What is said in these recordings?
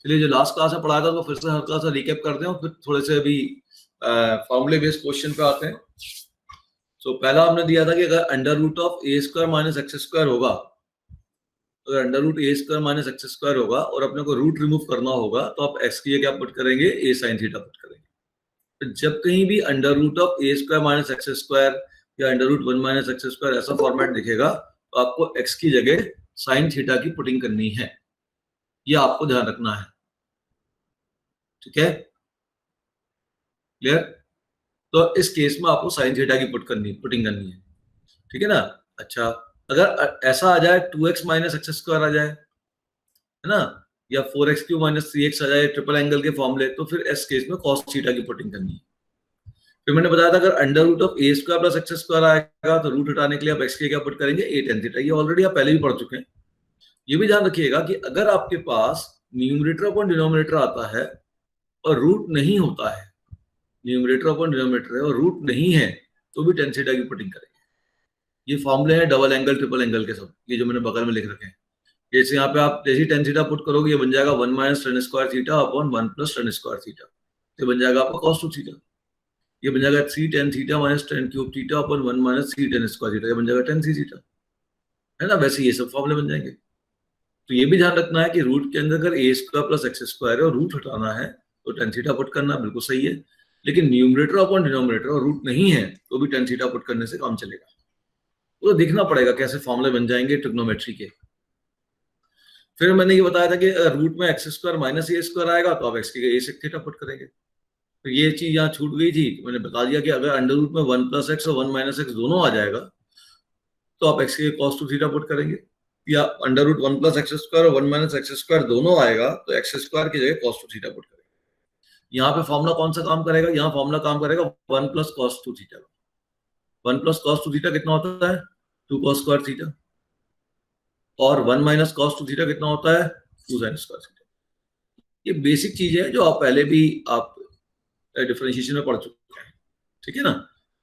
चलिए जो last class में पढ़ाया था उसको फिर से हल्का सा रिकैप करते हैं और फिर थोड़े से अभी फॉर्मूले बेस्ड क्वेश्चन पे आते हैं। तो पहला हमने दिया था कि अगर under root of a square minus x square होगा, अगर under root a square minus x square होगा और अपने को रूट रिमूव करना होगा तो आप एक्स की जगह क्या पुट करेंगे, ए साइन थीटा पुट करेंगे। तो जब कहीं भी under root of a square minus x square या under root 1 minus x square ऐसा फॉर्मेट दिखेगा तो आपको एक्स की जगह साइन थीटा की पुटिंग करनी है, यह आपको ध्यान रखना है। ठीक है, क्लियर? तो इस केस में आपको साइन थीटा की पुटिंग करनी है, ठीक है ना। अच्छा, अगर ऐसा आ जाए 2x माइनस एक्स स्क्वायर आ जाए, है ना, या 4x क्यूब माइनस 3x आ जाए ट्रिपल एंगल के फॉर्मूले, तो फिर इस केस में cos थीटा की पुटिंग करनी है। फिर मैंने बताया था अगर under root of a square plus x square आएगा तो रूट हटाने के लिए आप एक्स की क्या पुट करेंगे, ए टेन थीटा। ये ऑलरेडी आप पहले भी पढ़ चुके हैं। ये भी ध्यान रखिएगा कि अगर आपके पास न्यूमरेटर अपॉन डिनोमिनेटर आता है और रूट नहीं होता है, न्यूमरेटर अपॉन डिनोमिनेटर है और रूट नहीं है, तो भी टेन थीटा की पुटिंग करेंगे। ये फॉर्मूले हैं डबल एंगल ट्रिपल एंगल के सब, ये जो मैंने बगल में लिख रखे हैं। जैसे यहाँ पे आप जैसे टेन थीटा पुट करोगे ये बन जाएगा 1 minus ten square theta upon 1 plus ten square theta, ये बन जाएगा आपका cos 2 थीटा। ये बन जाएगा 3 tan theta minus ten cube theta upon 1 minus 3 ten square theta, ये बन जाएगा 10 3 थीटा, है ना। वैसे ये सब फॉर्मूले बन जाएंगे। तो ये भी ध्यान रखना है कि रूट के अंदर अगर ए स्क्वायर प्लस एक्स स्क्वायर है और रूट हटाना है तो टेन थीटा पुट करना बिल्कुल सही है। लेकिन न्यूमरेटर अपॉन डिनोमिनेटर और रूट नहीं है तो भी टेन थीटा पुट करने से काम चलेगा। तो देखना पड़ेगा कैसे फॉर्मूले बन जाएंगे ट्रिग्नोमेट्री के। फिर मैंने ये बताया था कि रूट में एक्स स्क्वायर माइनस ए स्क्वायर आएगा तो आप एक्स की ए सेक थीटा पुट करेंगे। तो ये चीज यहाँ छूट गई थी, मैंने बता दिया कि अगर अंडर रूट में 1 प्लस एक्स और 1 माइनस एक्स दोनों आ जाएगा तो आप एक्स की cos 2 थीटा पुट करेंगे, या under root 1 plus x square और 1 माइनस एक्स स्क्वायर दोनों आएगा तो एक्स स्क्वायर की जगह cos 2 थीटा पुट करेंगे। यहाँ पे फॉर्मूला कौन सा काम करेगा, यहाँ फॉर्मूला काम करेगा 1 plus cos 2 theta. 1 plus cos 2 theta कितना होता है, 2 cos स्क्वायर थीटा, और 1 माइनस cos 2 थीटा कितना होता है, 2 sin स्क्वायर थीटा। ये बेसिक चीज है जो आप पहले भी आप डिफरेंशिएशन में पढ़ चुके हैं, ठीक है ना।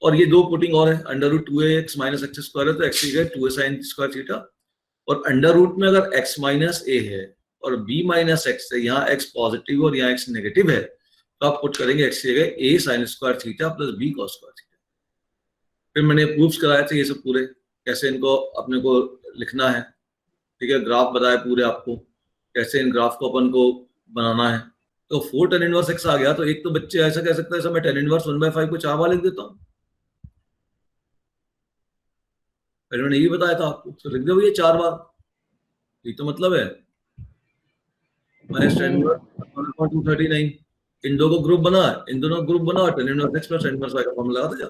और ये दो पुटिंग और है, under root 2x minus x square है तो एक्स की जगह 2a sin स्क्वायर थीटा, और अंडर रूट में अगर x माइनस a है और b माइनस x है, यहाँ x पॉजिटिव और यहाँ x नेगेटिव है, तो आप पुट करेंगे x की जगह a sin square theta plus b cos square theta. फिर मैंने प्रूफ्स कराए थे ये सब पूरे, कैसे इनको अपने को लिखना है, ठीक है। ग्राफ बताए पूरे आपको, कैसे इन ग्राफ को अपन को बनाना है। तो 4 tan इनवर्स x आ गया तो एक तो बच्चे ऐसा कह सकते हैं मैं tan इनवर्स 1/5 को 4 बार लिख देता हूँ, पहले मैंने ये बताया था आपको, तो लिख दो भैया 4 बार, ये तो मतलब है माइनस tan इनवर्स 239। इन दो को ग्रुप बना, इन दोनों ग्रुप बना और tan inverse x plus tan inverse y का फॉर्मूला लगा दो।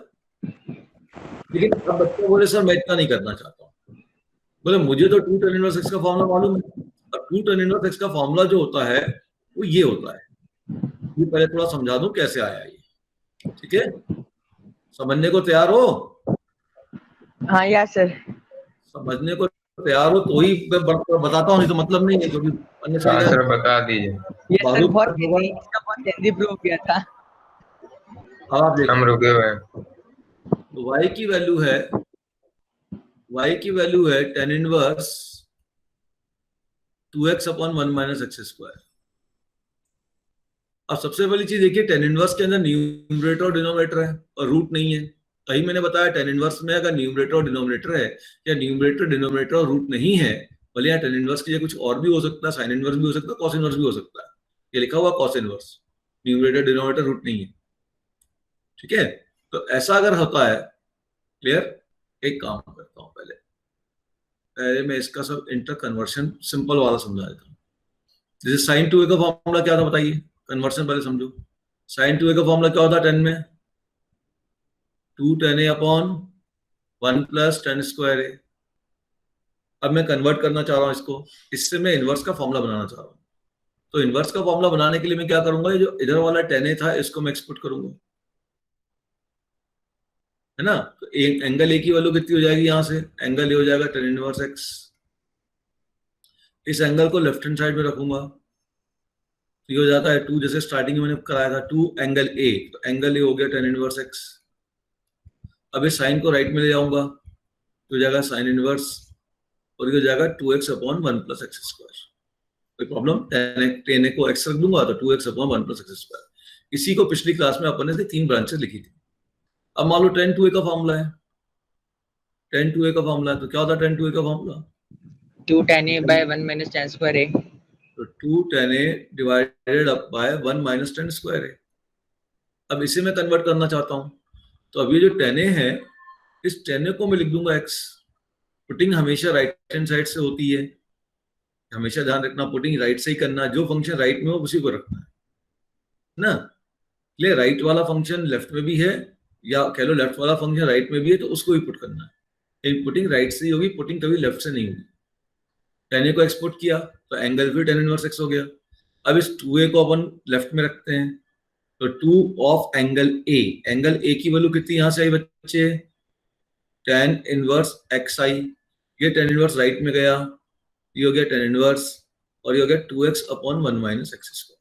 लेकिन अब बच्चे बोले सर मैं इतना नहीं करना चाहता हूँ, बोले मुझे तो 2 tan इनवर्स x का फॉर्मूला मालूम है। अब 2 tan इनवर्स x का फॉर्मूला जो होता है वो ये होता है, ये पहले थोड़ा समझा दूं कैसे आया ये, ठीक है। समझने को तैयार हो? हाँ या सर, समझने को तैयार हो तो ही मैं बताता हूँ, नहीं तो मतलब नहीं है, क्योंकि सर बता दीजिए। ये सर बहुत जल्दी प्रूव किया था। आप देखिए हम रुके हुए हैं। y की वैल्यू है tan inverse 2x upon 1 minus x square. अब सबसे पहली चीज देखिए, tan इनवर्स के अंदर न्यूमरेटर और डिनोमिनेटर है और रूट नहीं है। कहीं मैंने बताया tan इनवर्स में अगर न्यूमरेटर और डिनोमिनेटर है या न्यूमरेटर डिनोमिनेटर और रूट नहीं है, भले यहाँ tan इनवर्स की कुछ और भी हो सकता है, साइन इनवर्स भी हो सकता है, cos इनवर्स भी हो सकता है। ये लिखा हुआ cos inverse, numerator denominator root नहीं है, ठीक है। तो ऐसा अगर होता है, क्लियर, एक काम करता हूं, पहले मैं इसका सब इंटर कन्वर्शन सिंपल वाला समझा देता हूँ। जैसे साइन 2a का फॉर्मूला क्या था बताइए, कन्वर्शन पहले समझो। साइन 2a का फॉर्मूला क्या होता है, 10 में 2 tan a upon 1 plus tan square a। अब मैं कन्वर्ट करना चाह रहा हूं इसको, इससे मैं इनवर्स का फॉर्मूला बनाना चाह रहा हूं। तो इनवर्स का फॉर्मूला बनाने के लिए मैं क्या करूंगा, ये जो इधर वाला tan a था इसको मैं एक्सपोर्ट करूंगा, है ना। तो एंगल ए की वैल्यू कितनी हो जाएगी, यहां से एंगल ए हो जाएगा tan इनवर्स x। इस एंगल को लेफ्ट हैंड साइड में रखूंगा तो ये हो जाता है 2, जैसे स्टार्टिंग में मैंने कराया था 2 एंगल ए, तो एंगल ए हो गया tan इनवर्स x। अब इस साइन को राइट में ले जाऊंगा तो हो जाएगा साइन इनवर्स, और ये हो जाएगा 2x upon 1 plus x square. कोई प्रॉब्लम? टेन ए को x रख दूंगा तो 2x upon 1 plus x square. इसी को पिछली क्लास में अपन ने 3 ब्रांचेस लिखी थी। अब मान लो tan 2a का फॉर्मूला है, tan 2a का फॉर्मूला है, तो क्या होता है tan 2a का formula? 2 tan a by 1 minus tan square a। तो 2 tan a divided up by 1 minus tan square a। अब इसे मैं कन्वर्ट करना चाहता हूं, तो अब ये जो tan a है, इस tan a को मैं लिख दूंगा x। पुटिंग हमेशा राइट हैंड साइड से होती है, हमेशा ध्यान रखना, पुटिंग राइट से ही करना, जो फंक्शन राइट में हो उसी को रखना है ना। ले राइट वाला फंक्शन लेफ्ट में भी है, या कह लो लेफ्ट वाला फंक्शन राइट में भी है, तो उसको भी पुट करना है। पुटिंग राइट से ही होगी, पुटिंग कभी लेफ्ट से नहीं होगी। tan a को एक्सपोर्ट किया तो एंगल फिर tan इनवर्स x हो गया। अब इस 2a को अपन लेफ्ट में रखते हैं, तो 2 of angle a, angle a की वैल्यू कितनी यहां से आई बच्चे? tan इनवर्स x आई। ये tan इनवर्स राइट में गया, ये हो गया tan इनवर्स, और ये हो गया 2x upon 1 minus x square.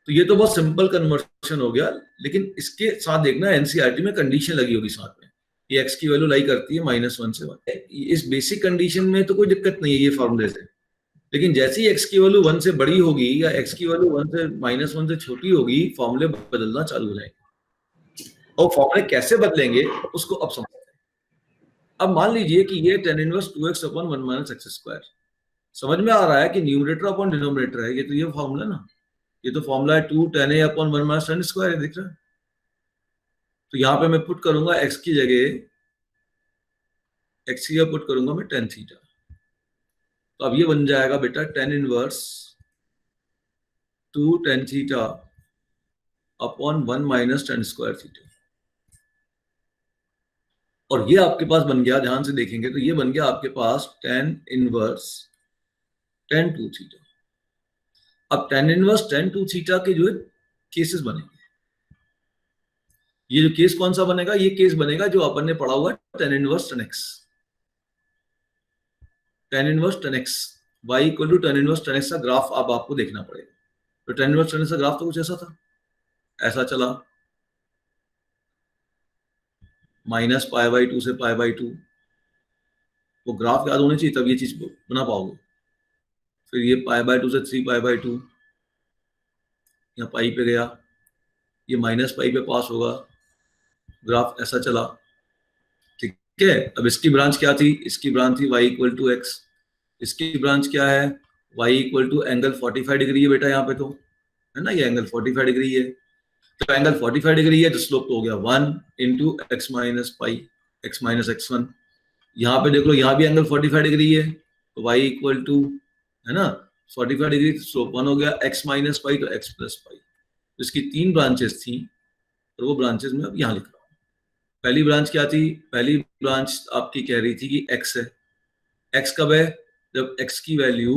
तो ये तो बहुत सिंपल कन्वर्शन हो गया, लेकिन इसके साथ देखना एनसीईआरटी में कंडीशन लगी होगी साथ में, ये x की वैल्यू लाई करती है -1 से 1। इस बेसिक कंडीशन में तो कोई दिक्कत नहीं है ये फॉर्मूले से, लेकिन जैसे ही x की वैल्यू 1 से बड़ी होगी या x की वैल्यू 1 से -1 से छोटी होगी, फॉर्मूले बदलना चालू हो जाएंगे। और फॉर्मूले कैसे बदलेंगे उसको अब समझते हैं। अब मान लीजिए कि ये tan inverse 2x upon 1 minus x square, समझ में आ रहा है कि न्यूमरेटर अपॉन डिनोमिनेटर है, ये तो ये फॉर्मूला ना, ये तो फॉर्मूला है 2 tan a upon 1 minus tan square है, दिख रहा है। तो यहाँ पे मैं पुट करूंगा x की जगह, x की जगह पुट करूंगा मैं tan थीटा। तो अब ये बन जाएगा बेटा tan inverse 2 tan theta upon 1 minus tan square theta. और ये आपके पास बन गया, ध्यान से देखेंगे तो ये बन गया आपके पास tan इनवर्स tan 2 थीटा। अब tan इनवर्स tan 2 थीटा के जो है केसेस बनेंगे। ये जो केस कौन सा बनेगा? ये केस बनेगा जो अपन ने पढ़ा हुआ tan inverse tan x। tan inverse tan x y equal to tan inverse tan x का ग्राफ अब आपको देखना पड़ेगा। तो tan इनवर्स tan x का ग्राफ तो कुछ ऐसा था, ऐसा चला -π/2 से π/2। वो ग्राफ याद होने चाहिए, तब ये चीज बना पाओगे। फिर ये π/2 से 3π/2, यहाँ पाई पे गया, ये -π पे पास होगा, ग्राफ ऐसा चला, ठीक है। अब इसकी ब्रांच क्या थी? इसकी ब्रांच थी y इक्वल टू x। इसकी ब्रांच क्या है? y equal to angle 45 degree है बेटा, यहाँ पे तो है ना, ये एंगल 45 डिग्री है। तो एंगल 45 डिग्री है तो स्लोप तो हो गया 1 into x minus pi, x minus x1। यहाँ पे देख लो, यहाँ भी एंगल 45 डिग्री है, तो y इक्वल टू, है ना, 45 डिग्री, स्लोप 1 हो गया, x माइनस पाई तो x प्लस पाई। तो इसकी 3 ब्रांचेस थी, और वो ब्रांचेस में अब यहाँ लिख रहा हूँ। पहली ब्रांच क्या थी? पहली ब्रांच आपकी कह रही थी कि x है। x कब है? जब x की वैल्यू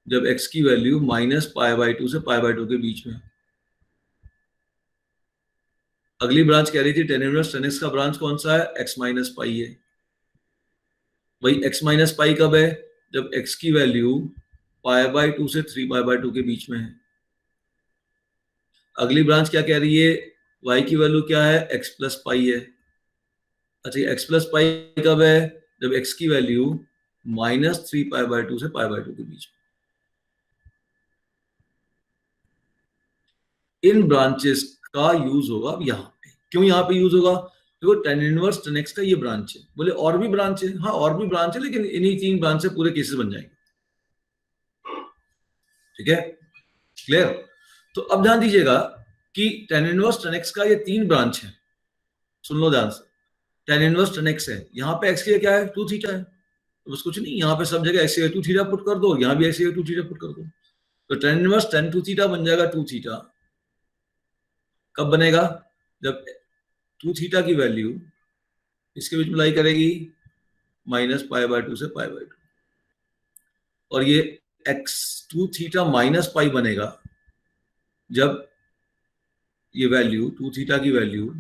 -π/2 से π/2 के बीच में। अगली ब्रांच कह रही थी tan इनवर्स tan x का ब्रांच कौन सा है? x माइनस पाई है। वही x माइनस पाई कब है? जब x की वैल्यू π/2 से 3π/2 के बीच में है। अगली ब्रांच क्या कह रही है? y की वैल्यू क्या है? x प्लस पाई है। अच्छा, x प्लस पाई कब है? जब x की वैल्यू -3π/2 से π/2 के बीच में। इन ब्रांचेस का यूज होगा अब यहाँ पे। क्यों यहाँ पे यूज होगा? देखो tan इनवर्स tan x का ये ब्रांच है, बोले और भी ब्रांच है, हाँ और भी ब्रांच है, लेकिन इन्हीं 3 ब्रांच से पूरे केसेस बन जाएंगे। ठीक है, क्लियर? तो अब ध्यान दीजिएगा कि tan इनवर्स tan x का ये 3 ब्रांच है, सुन लो ध्यान से। tan इनवर्स tan x है, यहाँ पे x की क्या है? 2 थीटा है, तो बस कुछ नहीं, यहाँ पे सब जगह x की 2 थीटा पुट कर दो, यहाँ भी x की 2 थीटा पुट कर दो, तो tan इनवर्स tan 2 थीटा बन जाएगा 2 थीटा। कब बनेगा? जब 2 थीटा की वैल्यू इसके बीच में लाई करेगी -π/2 से π/2, और ये x 2 थीटा माइनस पाई बनेगा जब ये वैल्यू 2 थीटा की वैल्यू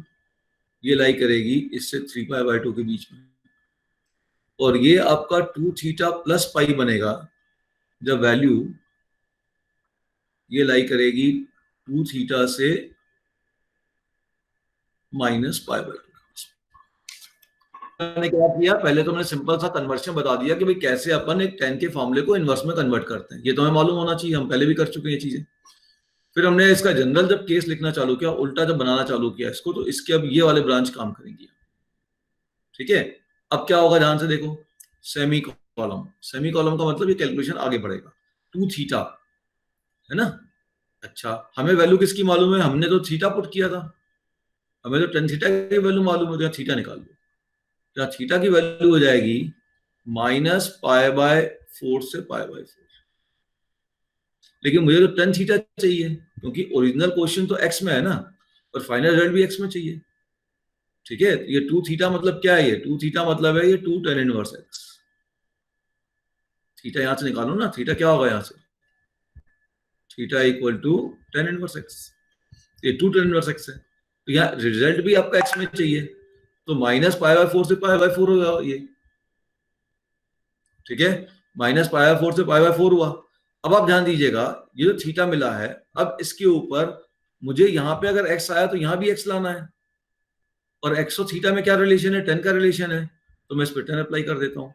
ये लाई करेगी इससे 3π/2 के बीच में, और ये आपका 2 थीटा प्लस पाई बनेगा जब वैल्यू ये लाई करेगी 2 थीटा से -π/2। मैंने क्या किया, पहले तो मैंने सिंपल सा कन्वर्शन बता दिया कि भाई कैसे अपन एक tan के फॉर्मूले को इनवर्स में कन्वर्ट करते हैं, ये तो हमें मालूम होना चाहिए, हम पहले भी कर चुके हैं ये चीजें। फिर हमने इसका जनरल जब केस लिखना चालू किया, उल्टा जब बनाना चालू किया इसको, तो इसके अब ये वाले ब्रांच काम करेंगे। ठीक है, अब क्या होगा ध्यान से देखो, सेमी कॉलम। सेमी कॉलम का मतलब ये कैलकुलेशन आगे बढ़ेगा, 2 थीटा है ना। अच्छा, हमें वैल्यू किसकी मालूम है, हमने तो थीटा पुट किया था, हमें तो tan थीटा की वैल्यू मालूम है, तो थीटा निकाल दो। तो थीटा की वैल्यू हो जाएगी -π/4 से π/4। लेकिन मुझे तो tan थीटा चाहिए, क्योंकि ओरिजिनल क्वेश्चन तो x में है ना, और फाइनल रिजल्ट भी x में चाहिए। ठीक है, ये 2 थीटा मतलब क्या है, ये 2 थीटा मतलब है ये 2 tan इनवर्स x। थीटा यहां से निकालो ना, थीटा क्या होगा यहां से, theta equal to tan inverse x। ये 2 tan इनवर्स x है, तो यहाँ रिजल्ट भी आपका x में चाहिए, तो -π/4 से π/4 होगा ये। ठीक है, -π/4 से π/4 हुआ। अब आप ध्यान दीजिएगा, ये जो थीटा मिला है, अब इसके ऊपर मुझे यहाँ पे अगर x आया तो यहाँ भी x लाना है, और x और थीटा में क्या रिलेशन है, tan का रिलेशन है, तो मैं इस पर tan अप्लाई कर देता हूँ।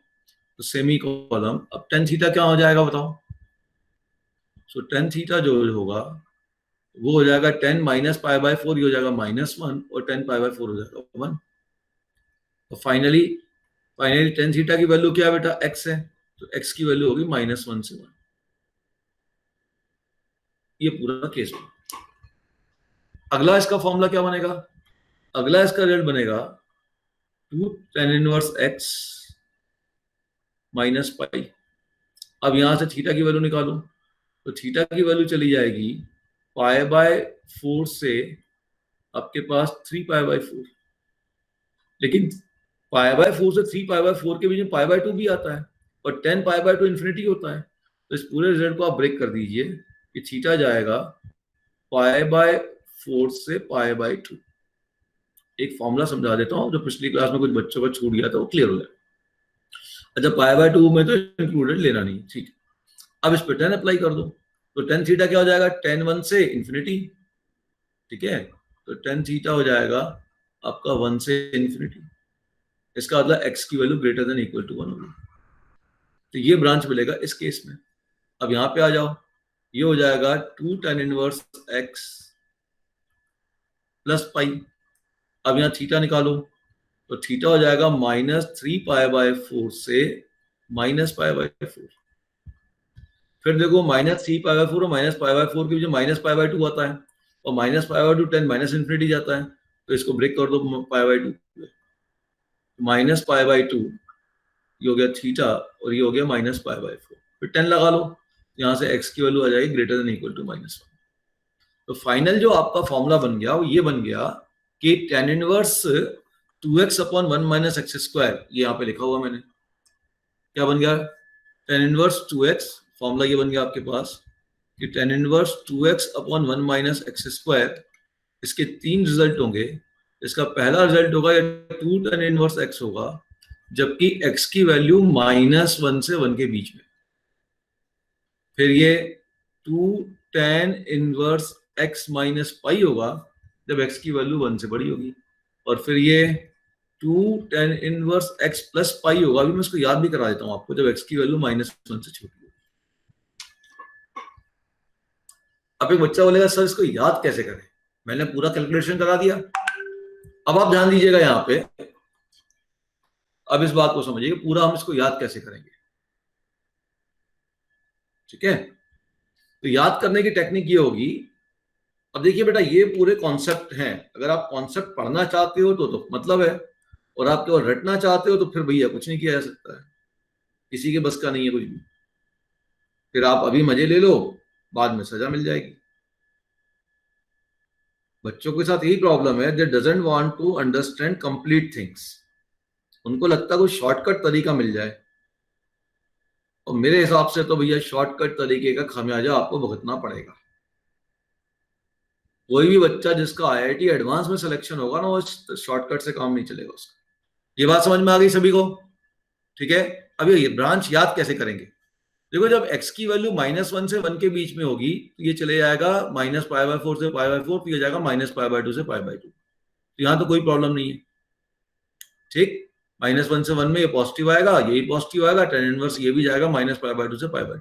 तो सेमी कॉलम, अब tan थीटा क्या हो जाएगा बताओ। सो tan थीटा जो होगा वो हो जाएगा tan -π/4, ये हो जाएगा -1, और tan π/4 हो जाएगा 1। तो फाइनली tan थीटा की वैल्यू क्या है बेटा, x है, तो x की वैल्यू होगी -1 से 1। ये पूरा केस होगा। अगला इसका फॉर्मूला क्या बनेगा, अगला इसका रिजल्ट बनेगा 2 tan इनवर्स x -π। अब यहां से थीटा की वैल्यू निकालो, तो थीटा की वैल्यू चली जाएगी π/4 से आपके पास 3π/4। लेकिन π/4 से 3π/4 के बीच में π/2 भी आता है, और 10 π/2 इन्फिनिटी होता है। तो इस पूरे रिजल्ट को आप ब्रेक कर दीजिए कि थीटा जाएगा π/4 से π/2। एक फॉर्मूला समझा देता हूँ, जो पिछली क्लास में कुछ बच्चों का छूट गया था, वो क्लियर हो जाए। अच्छा, π/2 में तो इंक्लूडेड लेना नहीं, ठीक है। अब इस पे tan अप्लाई कर दो, तो tan थीटा क्या हो जाएगा, tan 1 से इन्फिनिटी। ठीक है, तो tan थीटा हो जाएगा आपका 1 से इन्फिनिटी। इसका मतलब x की value greater than equal to 1 होगी। तो ये ब्रांच मिलेगा इस केस में। अब यहां पे आ जाओ, ये हो जाएगा 2 tan inverse x plus pi. अब यहाँ थीटा निकालो, तो थीटा हो जाएगा -3π/4 से -π/4। फिर देखो -3π/4 और -π/4 के बीच -π/2 आता है, और -π/2 10 माइनस इन्फिनिटी जाता है, तो इसको ब्रेक कर दो π/2, -π/2 ये हो गया थीटा, और ये हो गया -π/4। फिर 10 लगा लो, यहाँ से x की वैल्यू आ जाएगी ग्रेटर देन इक्वल टू -1। तो फाइनल जो आपका फॉर्मूला बन गया वो ये बन गया कि tan इनवर्स 2x/1 - x², ये यहाँ पे लिखा हुआ मैंने, क्या बन गया, tan इनवर्स 2x, फॉर्मूला ये बन गया आपके पास कि tan इनवर्स 2x/1 - x²। इसके 3 रिजल्ट होंगे। इसका पहला रिजल्ट होगा, 2 tan इनवर्स x होगा, जबकि x की वैल्यू -1 से 1 के बीच में। फिर ये 2 tan inverse x minus pi होगा, जब x की वैल्यू 1 से बड़ी होगी। और फिर ये 2 tan inverse x plus pi होगा, अभी मैं इसको याद भी करा देता हूं आपको, जब x की वैल्यू -1 से छोटी होगी। अब एक बच्चा बोलेगा सर इसको याद कैसे करें, मैंने पूरा कैलकुलेशन करा दिया। अब आप ध्यान दीजिएगा यहाँ पे, अब इस बात को समझिए, पूरा हम इसको याद कैसे करेंगे। ठीक है, तो याद करने की टेक्निक ये होगी, अब देखिए बेटा ये पूरे कॉन्सेप्ट हैं, अगर आप कॉन्सेप्ट पढ़ना चाहते हो तो मतलब है, और आप केवल रटना चाहते हो तो फिर भैया कुछ नहीं किया जा सकता है, किसी के बस का नहीं है कुछ भी। फिर आप अभी मजे ले लो, बाद में सजा मिल जाएगी। बच्चों के साथ यही प्रॉब्लम है, they doesn't want to understand complete things. उनको लगता है कोई शॉर्टकट तरीका मिल जाए, और मेरे हिसाब से तो भैया शॉर्टकट तरीके का खामियाजा आपको भुगतना पड़ेगा। कोई भी बच्चा जिसका IIT एडवांस में सिलेक्शन होगा ना, वो शॉर्टकट से काम नहीं चलेगा उसका। ये बात समझ में आ गई सभी को? ठीक है, अब ये ब्रांच याद कैसे करेंगे, देखो जब x की वैल्यू -1 से 1 के बीच में होगी, तो ये चले जाएगा -π/4 से π/4, तो ये जाएगा -π/2 से π/2। तो यहाँ तो कोई प्रॉब्लम नहीं है। ठीक, -1 से 1 में ये पॉजिटिव आएगा, यही पॉजिटिव आएगा, tan इनवर्स ये भी जाएगा -π/2 से π/2।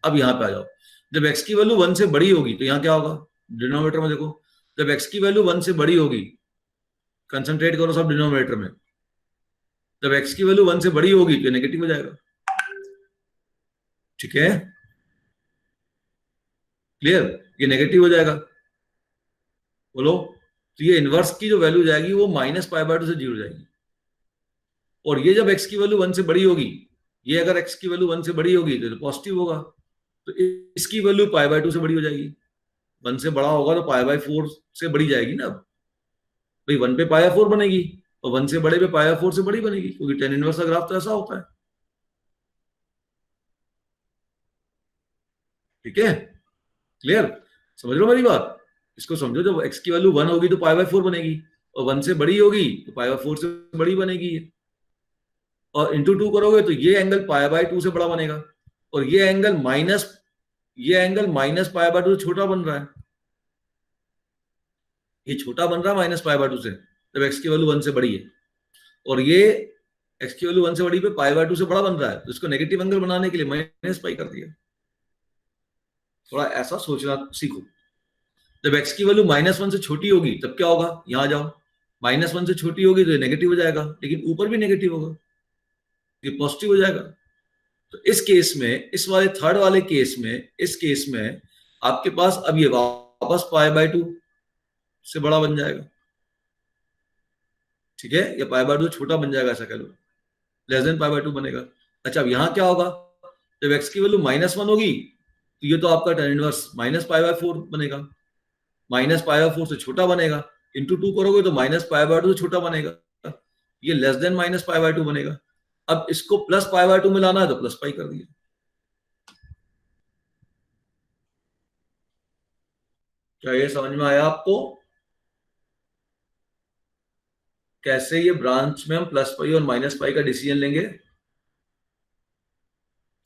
अब यहाँ पे आ जाओ, जब x की वैल्यू 1 से बड़ी होगी तो यहाँ क्या होगा, डिनोमिनेटर में देखो, जब x की वैल्यू 1 से बड़ी होगी, कंसंट्रेट करो सब डिनोमिनेटर में, जब x की वैल्यू 1 से बड़ी होगी तो नेगेटिव हो जाएगा। ठीक है, क्लियर, ये नेगेटिव हो जाएगा। बोलो, तो ये इनवर्स की जो वैल्यू जाएगी वो -π/2 से 0 जाएगी। और ये जब x की वैल्यू 1 से बड़ी होगी, ये अगर x की वैल्यू 1 से बड़ी होगी तो पॉजिटिव होगा, तो इसकी वैल्यू π/2 से बड़ी हो जाएगी। 1 से बड़ा होगा तो π/4 से बड़ी जाएगी ना। अब भाई 1 पे π/4 बनेगी और 1 से बड़े पे π/4 से बड़ी बनेगी, क्योंकि tan इनवर्स का ग्राफ तो ऐसा होता है। ठीक है, क्लियर, समझ लो मेरी बात, इसको समझो, जब x की वैल्यू 1 होगी तो π/4 बनेगी, और 1 से बड़ी होगी तो π/4 से बड़ी बनेगी, और इंटू 2 करोगे तो ये एंगल π/2 से बड़ा बनेगा, और ये एंगल -π/2 से छोटा बन रहा है, ये छोटा बन रहा है -π/2 से, जब x की वैल्यू 1 से बड़ी है, और ये x की वैल्यू 1 से बड़ी पे π/2 से बड़ा बन रहा है, तो इसको नेगेटिव एंगल बनाने के लिए -π कर दिया। थोड़ा ऐसा सोचना सीखो। जब x की वैल्यू -1 से छोटी होगी तब क्या होगा, यहां जाओ, -1 से छोटी होगी तो ये नेगेटिव हो जाएगा, लेकिन ऊपर भी नेगेटिव होगा, ये पॉजिटिव हो जाएगा। तो इस केस में, इस वाले थर्ड वाले केस में, इस केस में आपके पास अब ये वापस π/2 से बड़ा बन जाएगा। ठीक है, ये π/2 छोटा बन जाएगा, ऐसा कह लो, लेस देन π/2 बनेगा। अच्छा, अब यहां क्या होगा, जब x की वैल्यू -1 होगी तो ये तो आपका tan इनवर्स -π/4 बनेगा, -π/4 से छोटा बनेगा, इंटू 2 करोगे तो -π/2 से छोटा बनेगा, ये लेस देन -π/2 बनेगा। अब इसको +π/2 में लाना है तो +π कर दिया। क्या ये समझ में आया आपको, कैसे ये ब्रांच में हम +π और -π का डिसीजन लेंगे?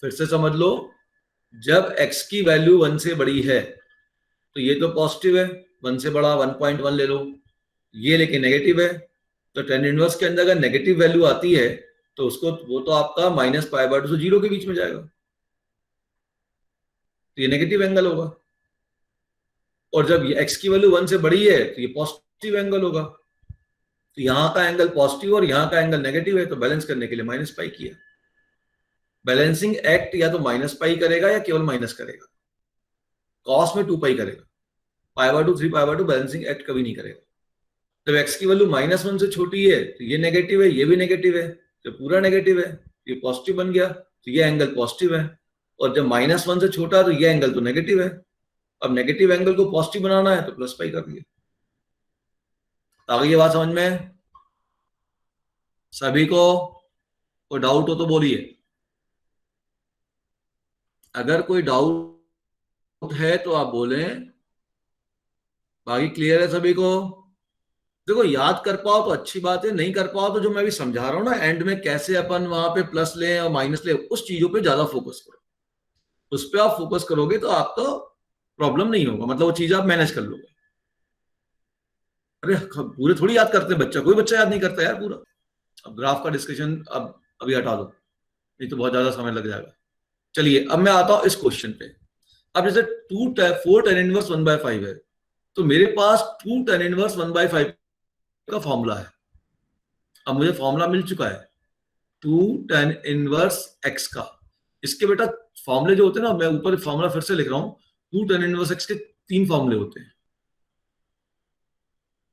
फिर से समझ लो, जब x की वैल्यू 1 से बड़ी है तो ये तो पॉजिटिव है, 1 से बड़ा 1.1 ले लो, ये लेकिन नेगेटिव है, तो tan इनवर्स के अंदर अगर नेगेटिव वैल्यू आती है तो उसको, वो तो आपका -π/2 से 0 के बीच में जाएगा, तो ये नेगेटिव एंगल होगा। और जब ये x की वैल्यू 1 से बड़ी है तो ये पॉजिटिव एंगल होगा, तो यहां का एंगल पॉजिटिव और यहां का एंगल नेगेटिव है, तो बैलेंस करने के लिए -π किया। बैलेंसिंग एक्ट या तो -π करेगा या केवल माइनस करेगा, कॉस में 2π करेगा, π/2 3π/2 बैलेंसिंग एक्ट कभी नहीं करेगा। जब x की वैल्यू -1 से छोटी है तो ये नेगेटिव है, ये भी नेगेटिव है, तो पूरा नेगेटिव है, ये पॉजिटिव बन गया, तो ये एंगल पॉजिटिव है। और जब -1 से छोटा तो ये एंगल तो नेगेटिव है, अब नेगेटिव एंगल को पॉजिटिव बनाना है तो +π कर दिया। आगे ये बात समझ में सभी को? कोई डाउट हो तो बोलिए, अगर कोई डाउट है तो आप बोलें, बाकी क्लियर है सभी को? देखो, याद कर पाओ तो अच्छी बात है, नहीं कर पाओ तो जो मैं भी समझा रहा हूं ना, एंड में कैसे अपन वहां पे प्लस लें और माइनस लें, उस चीजों पे ज्यादा फोकस करो, उस पे आप फोकस करोगे तो आपको प्रॉब्लम नहीं होगा, मतलब वो चीज आप मैनेज कर लोगे। अरे पूरे थोड़ी याद करते हैं बच्चा, कोई बच्चा याद नहीं करता यार पूरा। अब ग्राफ का डिस्कशन अब अभी हटा दो, नहीं तो बहुत ज्यादा समय लग जाएगा। चलिए, अब मैं आता हूं इस क्वेश्चन पे। अब जैसे 4 tan इनवर्स 1/5 है, तो मेरे पास 2 tan इनवर्स 1/5 का फॉर्मूला है। अब मुझे फॉर्मूला मिल चुका है 2 tan इनवर्स x का। इसके बेटा फॉर्मूले जो होते हैं ना, मैं ऊपर फॉर्मूला फिर से लिख रहा हूं, 2 tan इनवर्स x के 3 फॉर्मूले होते हैं।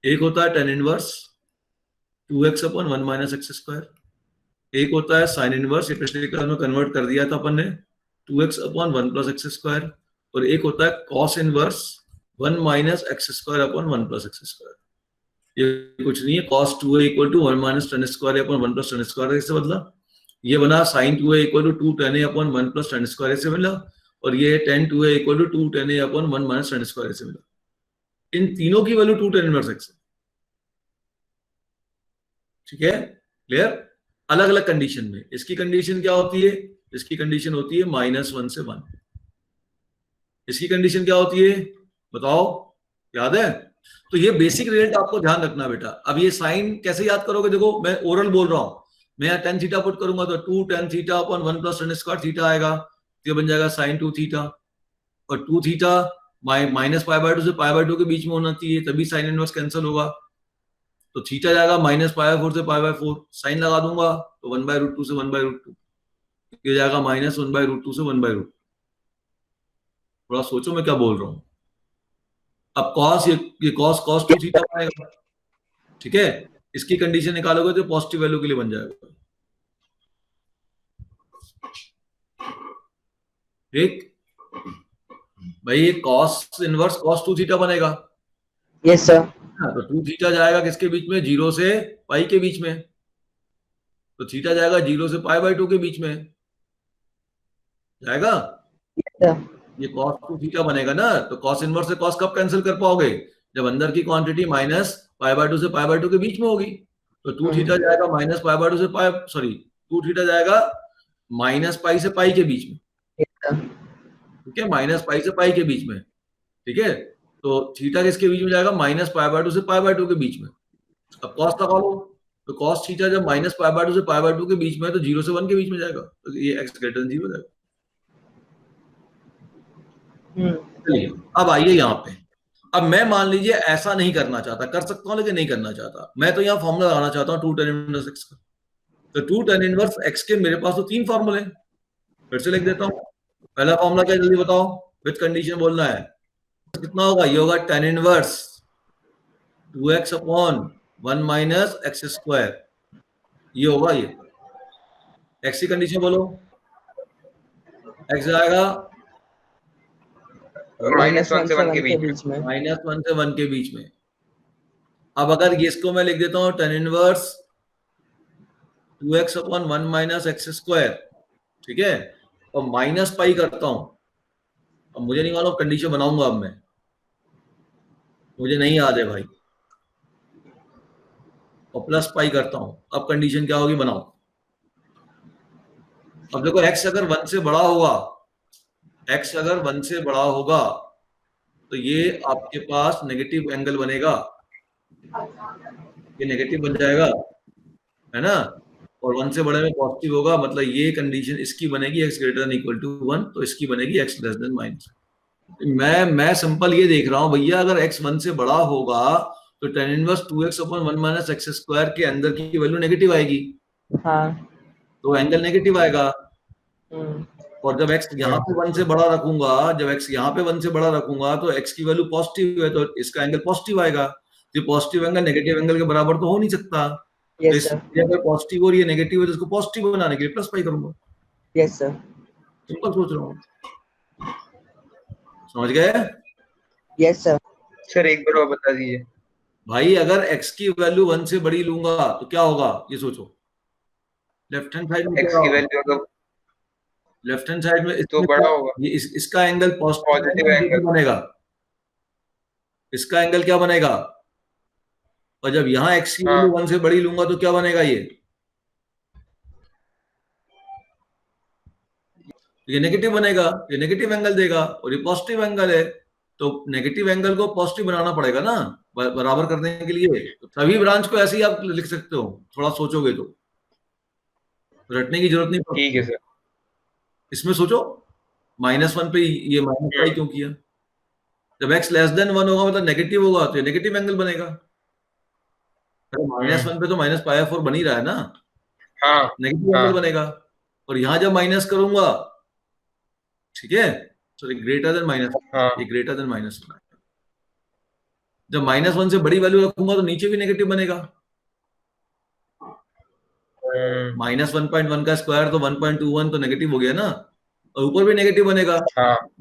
एक होता है tan इनवर्स 2x/1 - x², एक होता है साइन इनवर्स, ये पिछले क्लास में कन्वर्ट कर दिया था अपन ने, 2x/1 + x², और एक होता है कॉस इनवर्स 1 - x²/1 + x²। ये कुछ नहीं है, cos 2a = 1 - tan²/1 + tan², से बदला। ये बना sin 2a = 2 tan(a)/1 + tan², से मिला, और ये tan 2a = 2 tan(a)/1 - tan², से मिला। इन तीनों की वैल्यू 2 tan इनवर्स x है। ठीक है, क्लियर? अलग अलग कंडीशन में। इसकी कंडीशन क्या होती है? इसकी कंडीशन होती है -1 से 1। इसकी कंडीशन क्या होती है बताओ, याद है? तो ये बेसिक रिजल्ट आपको ध्यान रखना बेटा। अब ये साइन कैसे याद करोगे? देखो, मैं ओरल बोल रहा हूं, मैं यहाँ tan थीटा पुट करूंगा तो 2 tan theta upon 1 plus tan square theta आएगा, तो ये बन जाएगा sin 2 थीटा, और 2 थीटा माइनस पाई बाय 2 से पाई बाय 2 के बीच में होना चाहिए, तभी साइन इनवर्स कैंसिल होगा, तो थीटा जाएगा माइनस पाई बाय 4 से पाई बाय 4, साइन लगा दूंगा तो 1/√2 से 1/√2, ये जाएगा माइनस 1/√2 से 1/√2। थोड़ा सोचो मैं क्या बोल रहा हूँ। अब कॉस, ये कॉस 2 थीटा बनेगा, ठीक है, इसकी कंडीशन निकालोगे तो पॉजिटिव वैल्यू के लिए बन जाएगा, ठीक भाई। ये कॉस इनवर्स कॉस 2 थीटा बनेगा, यस सर। तो 2 थीटा जाएगा किसके बीच में, 0 से पाई के बीच में, तो थीटा जाएगा 0 से पाई बाय 2 के बीच में जाएगा, ये cos 2 थीटा बनेगा ना। तो cos इनवर्स से cos कब कैंसिल कर पाओगे, जब अंदर की क्वांटिटी माइनस पाई बाय 2 से पाई बाय 2 के बीच में होगी, तो 2 थीटा जाएगा माइनस पाई बाय 2 से पाई, सॉरी 2 थीटा जाएगा माइनस पाई से पाई के बीच में, ठीक है, माइनस पाई से पाई के बीच में, ठीक है, तो थीटा किसके बीच में जाएगा, माइनस पाई बाय 2 से पाई बाय 2 के बीच में। अब cos लगा लो, तो cos थीटा जब माइनस पाई बाय 2 से पाई बाय 2 के बीच में है, तो 0 से 1 के बीच में जाएगा, तो ये x ग्रेटर देन 0 जाएगा। चलिए अब आइए यहाँ पे, अब मैं मान लीजिए ऐसा नहीं करना चाहता, कर सकता हूं लेकिन नहीं करना चाहता, मैं तो यहाँ फॉर्मूला लगाना चाहता हूँ 2 tan इनवर्स x का, तो 2 tan इनवर्स x के मेरे पास तो 3 फॉर्मूले हैं, फिर से लिख देता हूँ। पहला फॉर्मूला क्या, जल्दी बताओ, विद कंडीशन बोलना है, कितना होगा, ये होगा tan inverse 2x upon 1 minus x square, ये होगा, ये x की कंडीशन बोलो, x आएगा -1 से 1 के बीच में, -1 से 1 के बीच में। अब अगर ये इसको मैं लिख देता हूँ tan inverse 2x upon 1 minus x square, ठीक है, और माइनस पाई करता हूं, अब मुझे नहीं मालूम, कंडीशन बनाऊंगा अब मैं, मुझे नहीं याद है भाई, और प्लस पाई करता हूं, अब कंडीशन क्या होगी बनाओ। अब देखो x अगर 1 से बड़ा होगा, x अगर 1 से बड़ा होगा तो ये आपके पास नेगेटिव एंगल बनेगा, ये नेगेटिव बन जाएगा, है ना, और 1 से बड़े में पॉजिटिव होगा, मतलब ये कंडीशन इसकी बनेगी x greater than equal to 1, तो इसकी बनेगी x लेस देन माइनस। मैं सिंपल ये देख रहा हूं भैया, अगर x 1 से बड़ा होगा तो tan inverse 2x upon 1 minus x square के अंदर की वैल्यू नेगेटिव आएगी, हाँ, तो एंगल नेगेटिव आएगा, और जब x यहाँ पे 1 से बड़ा रखूंगा, जब x यहाँ पे 1 से बड़ा रखूंगा तो x की वैल्यू पॉजिटिव है, तो इसका एंगल पॉजिटिव आएगा, तो पॉजिटिव एंगल नेगेटिव एंगल के बराबर तो हो नहीं सकता, तो इसलिए अगर पॉजिटिव और ये नेगेटिव है तो इसको पॉजिटिव बनाने के लिए प्लस पाई करूंगा। यस सर, सिंपल सोच रहा हूँ, समझ गए? Yes sir. सर एक बार और बता दीजिए भाई, अगर x की वैल्यू 1 से बड़ी लूंगा तो क्या होगा, ये सोचो, लेफ्ट हैंड साइड में x की वैल्यू अगर लेफ्ट हैंड साइड में तो बड़ा होगा, ये इसका एंगल पॉजिटिव एंगल बनेगा, इसका एंगल क्या बनेगा, और जब यहाँ x की वैल्यू 1 से बड़ी लूंगा तो क्या बनेगा, ये नेगेटिव बनेगा, ये नेगेटिव एंगल देगा, और ये पॉजिटिव एंगल है, तो नेगेटिव एंगल को पॉजिटिव बनाना पड़ेगा ना बराबर करने के लिए, तो सभी ब्रांच को ऐसे ही आप लिख सकते हो, थोड़ा सोचोगे तो रटने की जरूरत नहीं पड़ती। ठीक है सर, इसमें सोचो, -1 पे ये माइनस पाई क्यों किया, जब x लेस देन 1 होगा मतलब नेगेटिव होगा, तो ये नेगेटिव एंगल बनेगा, -1 पे तो माइनस पाई 4 बन ही रहा है ना, हाँ नेगेटिव एंगल बनेगा, और यहां जब माइनस करूंगा, ठीक है, सॉरी ग्रेटर देन माइनस, ये ग्रेटर देन माइनस, जब -1 से बड़ी वैल्यू रखूंगा तो नीचे भी नेगेटिव बनेगा, -1.1 का स्क्वायर तो 1.21 तो नेगेटिव हो गया ना, और ऊपर भी नेगेटिव बनेगा,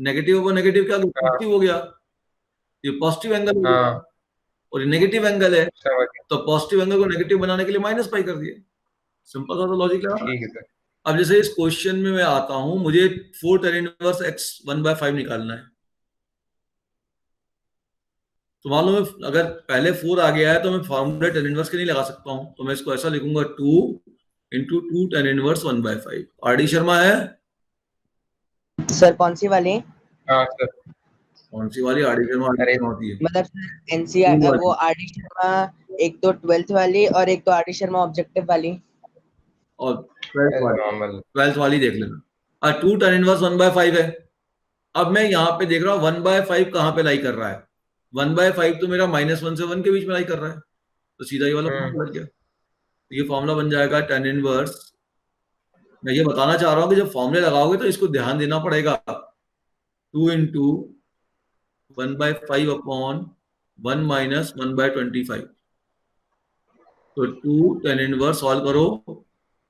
नेगेटिव और नेगेटिव क्या पॉजिटिव हो गया, ये पॉजिटिव एंगल हो गया, और ये नेगेटिव एंगल है, तो पॉजिटिव एंगल को नेगेटिव बनाने के लिए माइनस पाई कर दिए, सिंपल सा तो लॉजिक लगा। ठीक है सर। अब जैसे इस क्वेश्चन में मैं आता हूं, मुझे 4 tan इनवर्स x 1/5 निकालना है, तो मालूम है अगर पहले 4 आ गया है तो मैं फॉर्मूला tan इनवर्स के नहीं लगा सकता हूं, तो मैं इसको ऐसा लिखूंगा 2 into 2 tan inverse 1/5। RD Sharma है सर? कौन सी वाली? हाँ सर, कौन सी वाली? आरडी शर्मा होती है, मतलब एनसीआर वो आरडी शर्मा, एक तो 12th वाली और एक तो आरडी शर्मा ऑब्जेक्टिव वाली। और 12th वाली नॉर्मल 12th वाली देख लेना। 2 tan इनवर्स 1/5 है। अब मैं यहाँ पे देख रहा हूँ 1/5 कहाँ पे लाई कर रहा है, 1/5 तो मेरा -1 से 1 के बीच में लाई कर रहा है, तो सीधा ये वाला फॉर्मूला लग गया। तो ये फॉर्मूला बन जाएगा tan इनवर्स। मैं ये बताना चाह रहा हूँ कि जब फॉर्मूले लगाओगे तो इसको ध्यान देना पड़ेगा। 2 into 1/5 upon 1 minus 1/25। तो 2 tan इनवर्स सॉल्व करो,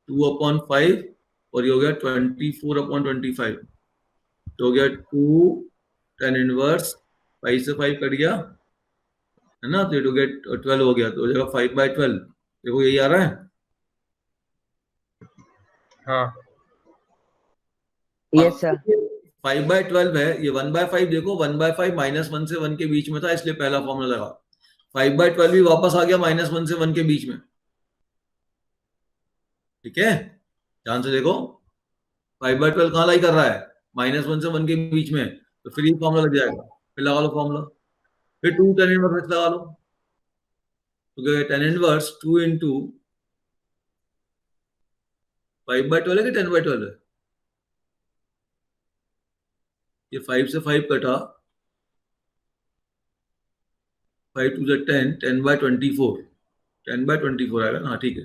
2/5 और ये हो गया 24/25। तो हो गया 2 tan इनवर्स 5 से 5 कट गया है ना, तो ये हो गया 12 हो गया, तो हो जाएगा 5/12। देखो यही आ रहा है। हाँ यस सर 5/12 है, ये 1/5 देखो 1/5 -1 से 1 के बीच में था, इसलिए पहला फॉर्मूला लगा। 5/12 भी वापस आ गया -1 से 1 के बीच में। ठीक है, ध्यान से देखो 5/12 कहाँ लाई कर रहा है, -1 से 1 के बीच में, तो फिर ये फॉर्मूला लग जाएगा। फिर लगा लो फॉर्मूला, फिर 2 tan इनवर्स लगा लो, तो क्या tan इनवर्स 2 into 5/12 है कि 10/12 है? ये 5 से 5 कटा, 5 2 10, 10/24, 10/24 आएगा ना, हाँ ठीक है।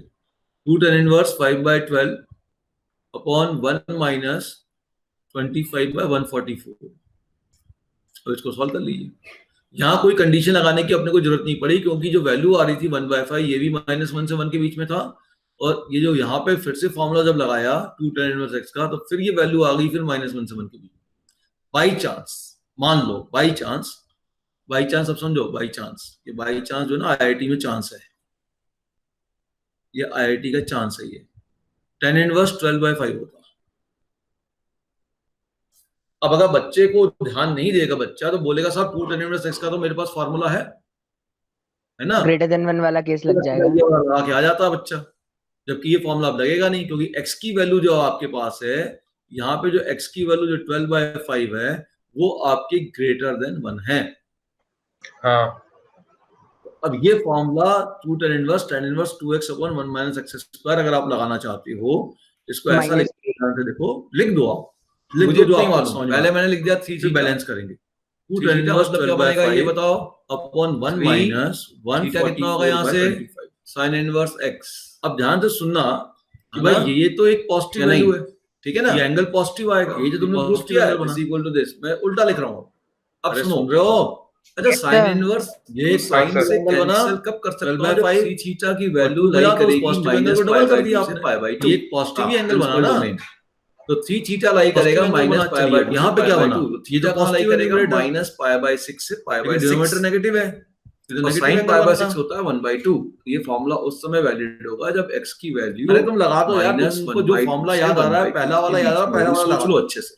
2 tan इनवर्स 5/12 अपॉन 1 minus 25/144। तो इसको सॉल्व कर लीजिए। यहाँ कोई कंडीशन लगाने की अपने को जरूरत नहीं पड़ी, क्योंकि जो वैल्यू आ रही थी 1/5 ये भी -1 से 1 के बीच में था, और ये जो यहाँ पे फिर से फॉर्मूला जब लगाया 2 tan इनवर्स x का, तो फिर ये वैल्यू आ गई फिर -1 से 1 के बीच में। बाई चांस, मान लो बाई चांस अब समझो बाई चांस, ये बाई चांस जो ना IIT में चांस है, ये IIT का चांस है। ये tan इनवर्स 12/5 होता। अब अगर बच्चे को ध्यान नहीं देगा बच्चा, तो बोलेगा साहब 2 tan इनवर्स x का तो मेरे पास फार्मूला है ना, ग्रेटर देन 1 वाला केस लग जाएगा। लगा के आ जाता है बच्चा, जबकि ये फॉर्मूला अब लगेगा नहीं, क्योंकि x की वैल्यू जो आपके पास है, यहाँ पे जो x की वैल्यू जो 12/5 है वो आपकी ग्रेटर देन 1 है। हाँ अब ये formula 2 tan inverse 2x upon 1 minus x square अगर आप लगाना चाहते हो, इसको ऐसा Minus- देखो, लिख दो आप, मुझे जो आप समझ, पहले मैंने लिख दिया 3 से बैलेंस करेंगे। 2 tan इनवर्स क्या बनेगा ये बताओ, अपॉन 1 minus 1 कितना होगा यहाँ से, sin इनवर्स x। अब ध्यान से सुनना कि भाई ये तो एक पॉजिटिव वैल्यू है, ठीक है ना, ये एंगल पॉजिटिव आएगा, ये जो तुमने प्रूव किया है इज इक्वल टू दिस। मैं उल्टा लिख रहा हूँ, अब सुन रहे हो? अच्छा sin इनवर्स ये sin से एंगल बना, कब कर सकते हो? 12/5 थीटा की वैल्यू लाई करेगी माइनस डबल कर दिया आपने π/2, ये पॉजिटिव ही एंगल बना ना, तो 3 थीटा लाई करेगा माइनस π/2। यहाँ पे क्या बना, थीटा कहाँ लाई करेगा माइनस π/6 से π/6, डिनोमिनेटर नेगेटिव है, तो sin π/6 होता है 1/2। ये फॉर्मूला उस समय वैलिड होगा जब x की वैल्यू, अरे तुम लगा दो यार, तुमको जो फॉर्मूला याद आ रहा है, पहला वाला याद आ रहा है, पहला वाला सोच लो अच्छे से,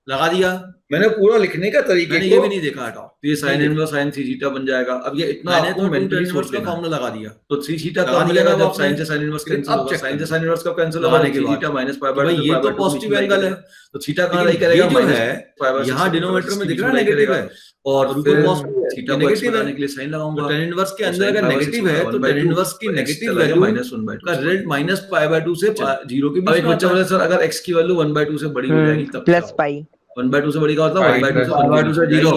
लगा दिया मैंने पूरा लिखने का तरीके, मैंने ये भी नहीं देखा, हटाओ। तो ये sin इनवर्स sin 3 थीटा बन जाएगा। अब ये इतना मैंने तो मेंटली सोच का फॉर्मूला लगा दिया, तो 3 थीटा का मिलेगा जब sin से sin इनवर्स कैंसिल होगा, sin से sin इनवर्स कब कैंसिल होगा, लगाने के बाद थीटा माइनस π/2, ये तो पॉजिटिव एंगल है, तो थीटा कहां लाई करेगा माइनस, यहां डिनोमिनेटर में दिख रहा है नेगेटिव है, और फिर थीटा नेगेटिव है के लिए साइन लगाऊंगा। tan इनवर्स के अंदर अगर नेगेटिव है तो tan इनवर्स की नेगेटिव वैल्यू -1/2 का रेट माइनस π/2 से 0 के बीच में। बच्चा बोले सर अगर x की वैल्यू 1/2 से बड़ी हो जाएगी तब प्लस पाई 1/2 से बड़ी का होता है 1/2 से 0,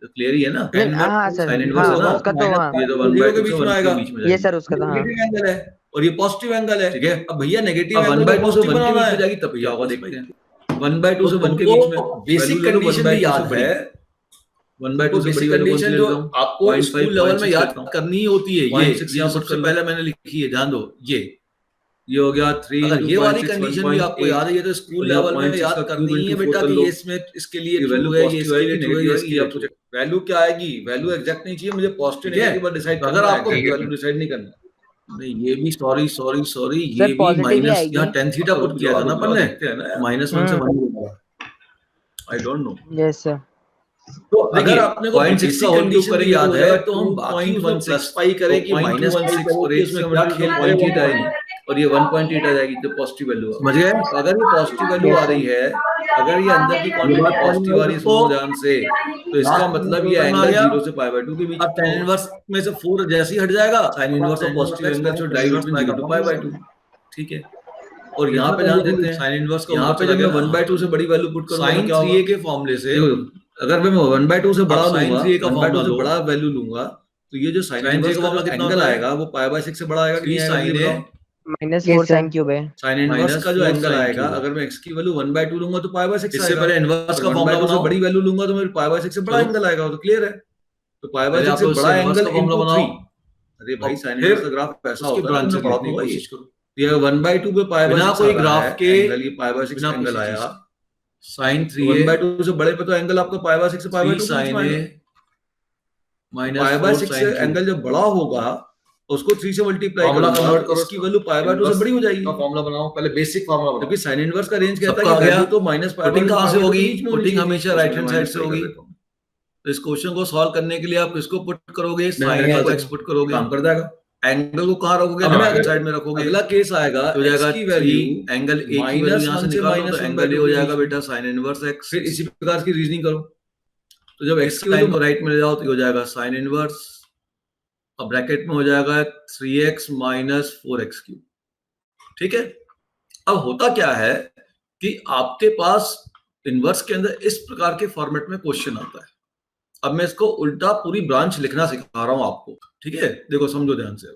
तो क्लियर ही है ना। हाँ सर, sin इनवर्स है ना, उसका तो हाँ, ये तो 1/2 के बीच में आएगा, ये सर उसका तो हाँ, नेगेटिव एंगल है और ये पॉजिटिव एंगल है, ठीक है। अब भैया नेगेटिव एंगल 1/2 से 1 के बीच में जाएगी तब क्या होगा देखते हैं। 1/2 से 1 के बीच में बेसिक कंडीशन भी याद है, 1/2 से बड़ी कंडीशन जो आपको स्कूल लेवल में याद करनी ही होती है, ये यहाँ सबसे पहले मैंने लिखी है, ध्यान दो। ये हो गया 3, अगर ये वाली कंडीशन भी आपको याद है, ये तो स्कूल लेवल में याद करनी ही है बेटा कि ये इसमें इसके लिए वैल्यू है, ये इसके लिए ट्रू है, इसकी आपको वैल्यू क्या आएगी, वैल्यू एग्जैक्ट नहीं चाहिए मुझे, पॉजिटिव नेगेटिव पर डिसाइड, अगर आपको वैल्यू डिसाइड नहीं करना, नहीं ये भी सॉरी ये भी माइनस, यहाँ tan थीटा पुट किया था ना अपन ने, -1 से 1, I don't know. Yes sir. तो अगर आपने को 0.6 का कंडीशन करें याद है, तो हम बाकी उसमें प्लस पाई करें कि -1/6 और इसमें क्या खेल 0.8 आएगी और ये 1.8 आ जाएगी, तो पॉजिटिव वैल्यू समझ गए। अगर ये पॉजिटिव वैल्यू आ रही है, अगर ये अंदर की क्वांटिटी पॉजिटिव आ रही है, सुनो ध्यान से, तो इसका मतलब ये एंगल 0 से π/2 के बीच। अब tan इनवर्स में से 4 जैसे ही हट जाएगा, sin इनवर्स और पॉजिटिव एंगल जो डाइवर्स में -π/2, ठीक है। और यहाँ पे ध्यान देते हैं साइन इनवर्स का, यहाँ पे जब मैं 1/2 से बड़ी वैल्यू पुट करूंगा साइन 3a के फॉर्मूले से, अगर मैं 1/2 से बड़ा लूंगा, 1/2 से बड़ा वैल्यू लूंगा, तो ये जो साइन इनवर्स का एंगल आएगा वो π/6 से बड़ा आएगा कि नहीं आएगा? -4 sin क्यूब है। साइन इनवर्स का जो एंगल आएगा, अगर मैं x की वैल्यू 1/2 लूंगा तो π/6 आएगा। इससे पहले इनवर्स का फॉर्मूला बनाओ, बड़ी वैल्यू लूंगा तो मेरे π/6 से बड़ा एंगल आएगा, तो क्लियर है। तो π/6 से बड़ा एंगल इनटू 3। अरे भाई साइन इनवर्स का ग्राफ ऐसा होता है, ब्रांच से पढ़ाने की कोशिश करो। ये 1/2 पे π/6 बिना कोई ग्राफ के एंगल, ये π/6 एंगल आया, sin 3a 1/2 से बड़े पे तो एंगल आपका π/6 से π/2 sin a -π/6 से एंगल जब बड़ा होगा उसको 3 से मल्टीप्लाई करो, इसकी वैल्यू π/2 से बड़ी हो जाएगी। फॉर्मूला बनाओ, पहले बेसिक फॉर्मूला बनाओ, क्योंकि sin इनवर्स का रेंज कहता है कि वैल्यू तो -π/2 कहां से होगी, पुटिंग हमेशा राइट हैंड साइड से होगी। तो इस क्वेश्चन को सॉल्व करने के लिए आप किसको पुट करोगे, sin का x पुट करोगे, काम कर जाएगा। एंगल को कहां रखोगे, राइट साइड में रखोगे। अगला केस आएगा, हो जाएगा की वैल्यू एंगल a की वैल्यू यहां से निकालो तो एंगल a हो जाएगा बेटा sin इनवर्स x। फिर इसी प्रकार की रीजनिंग करो, तो जब x की वैल्यू राइट में ले जाओ तो हो जाएगा sin इनवर्स, अब ब्रैकेट में हो जाएगा 3x - 4x³। ठीक है। अब होता क्या है कि आपके पास इनवर्स के अंदर इस प्रकार के फॉर्मेट में क्वेश्चन आता है। अब मैं इसको उल्टा पूरी ब्रांच लिखना सिखा रहा हूं आपको, ठीक है। देखो समझो ध्यान से।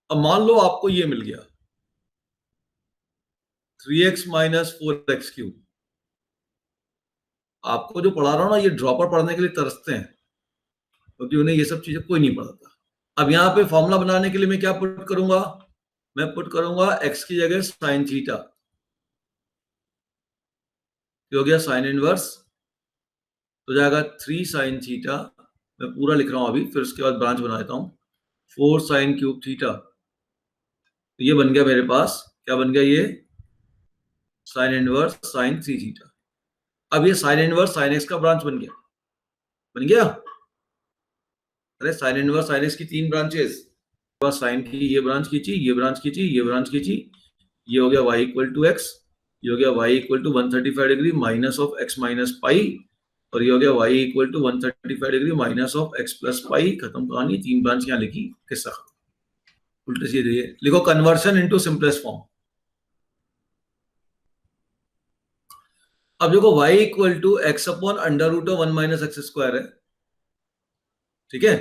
अब मान लो आपको ये मिल गया 3x - 4x³। आपको जो पढ़ा रहा हूं ना, ये ड्रॉपर पढ़ने के लिए तरसते हैं, क्योंकि उन्हें ये सब चीजें कोई नहीं पढ़ाता। अब यहाँ पे फॉर्मूला बनाने के लिए मैं क्या पुट करूंगा, मैं पुट करूंगा x की जगह sin थीटा, हो गया sin इनवर्स, तो जाएगा 3 sin थीटा। मैं पूरा लिख रहा हूं अभी, फिर उसके बाद ब्रांच बना देता हूं, 4 sin³ थीटा। तो ये बन गया मेरे पास, क्या बन गया ये, sin इनवर्स sin 3 थीटा। अब ये sin इनवर्स sin x का ब्रांच बन गया, बन गया। अरे sin इनवर्स sin x की 3 ब्रांचेस, साइन की ये ब्रांच खींची, ये ब्रांच खींची, ये ब्रांच खींची, ये हो गया y = x, ये हो गया y = 135 degree minus of x - पाई, और ये हो गया y = 135 degree minus of x + पाई। खत्म कहानी, 3 ब्रांच यहाँ लिखी, किस्सा खत्म। उल्टे सीधे लिखो, कन्वर्शन इनटू सिंपलेस्ट फॉर्म। अब देखो y = x/√1 - x² है, ठीक है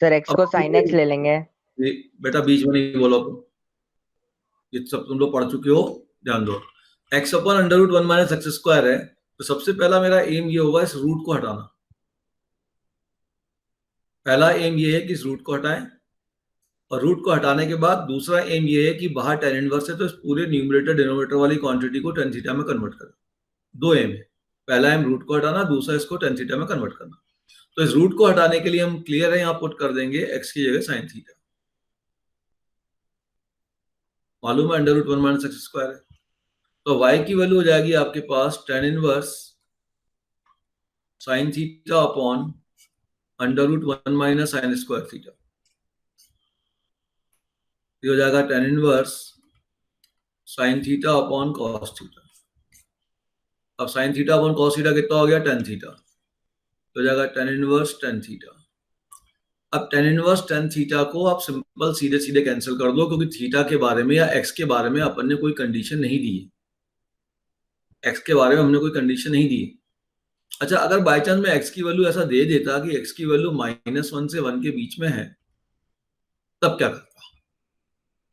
सर x को sin x ले लेंगे। बेटा बीच में नहीं बोलो, ये सब तुम लोग पढ़ चुके हो, ध्यान दो। x/√1 - x² है, तो सबसे पहला मेरा एम ये होगा इस रूट को हटाना। पहला एम ये है कि इस रूट को हटाएं, और रूट को हटाने के बाद दूसरा एम ये है कि बाहर tan इनवर्स है तो इस पूरे न्यूमरेटर डिनोमिनेटर वाली क्वांटिटी को tan थीटा में कन्वर्ट करें। 2 एम है, पहला एम रूट को हटाना, दूसरा इसको tan थीटा में कन्वर्ट करना। तो इस रूट को हटाने के लिए हम क्लियर है, यहाँ पुट कर देंगे x की जगह sin थीटा। मालूम है √1 - x² है, तो y की वैल्यू हो जाएगी आपके पास tan inverse sin theta upon √1 - sin² theta. ये हो जाएगा tan inverse sin theta upon cos theta. अब sin theta upon cos theta कितना हो गया, tan थीटा, तो हो जाएगा tan इनवर्स tan थीटा। अब tan इनवर्स tan थीटा को आप सिंपल सीधे सीधे कैंसिल कर दो, क्योंकि थीटा के बारे में या x के बारे में अपन ने कोई कंडीशन नहीं दी है। x के बारे में हमने कोई कंडीशन नहीं दी है। अच्छा, अगर बाय चांस मैं x की वैल्यू ऐसा दे देता कि x की वैल्यू -1 से 1 के बीच में है, तब क्या करता?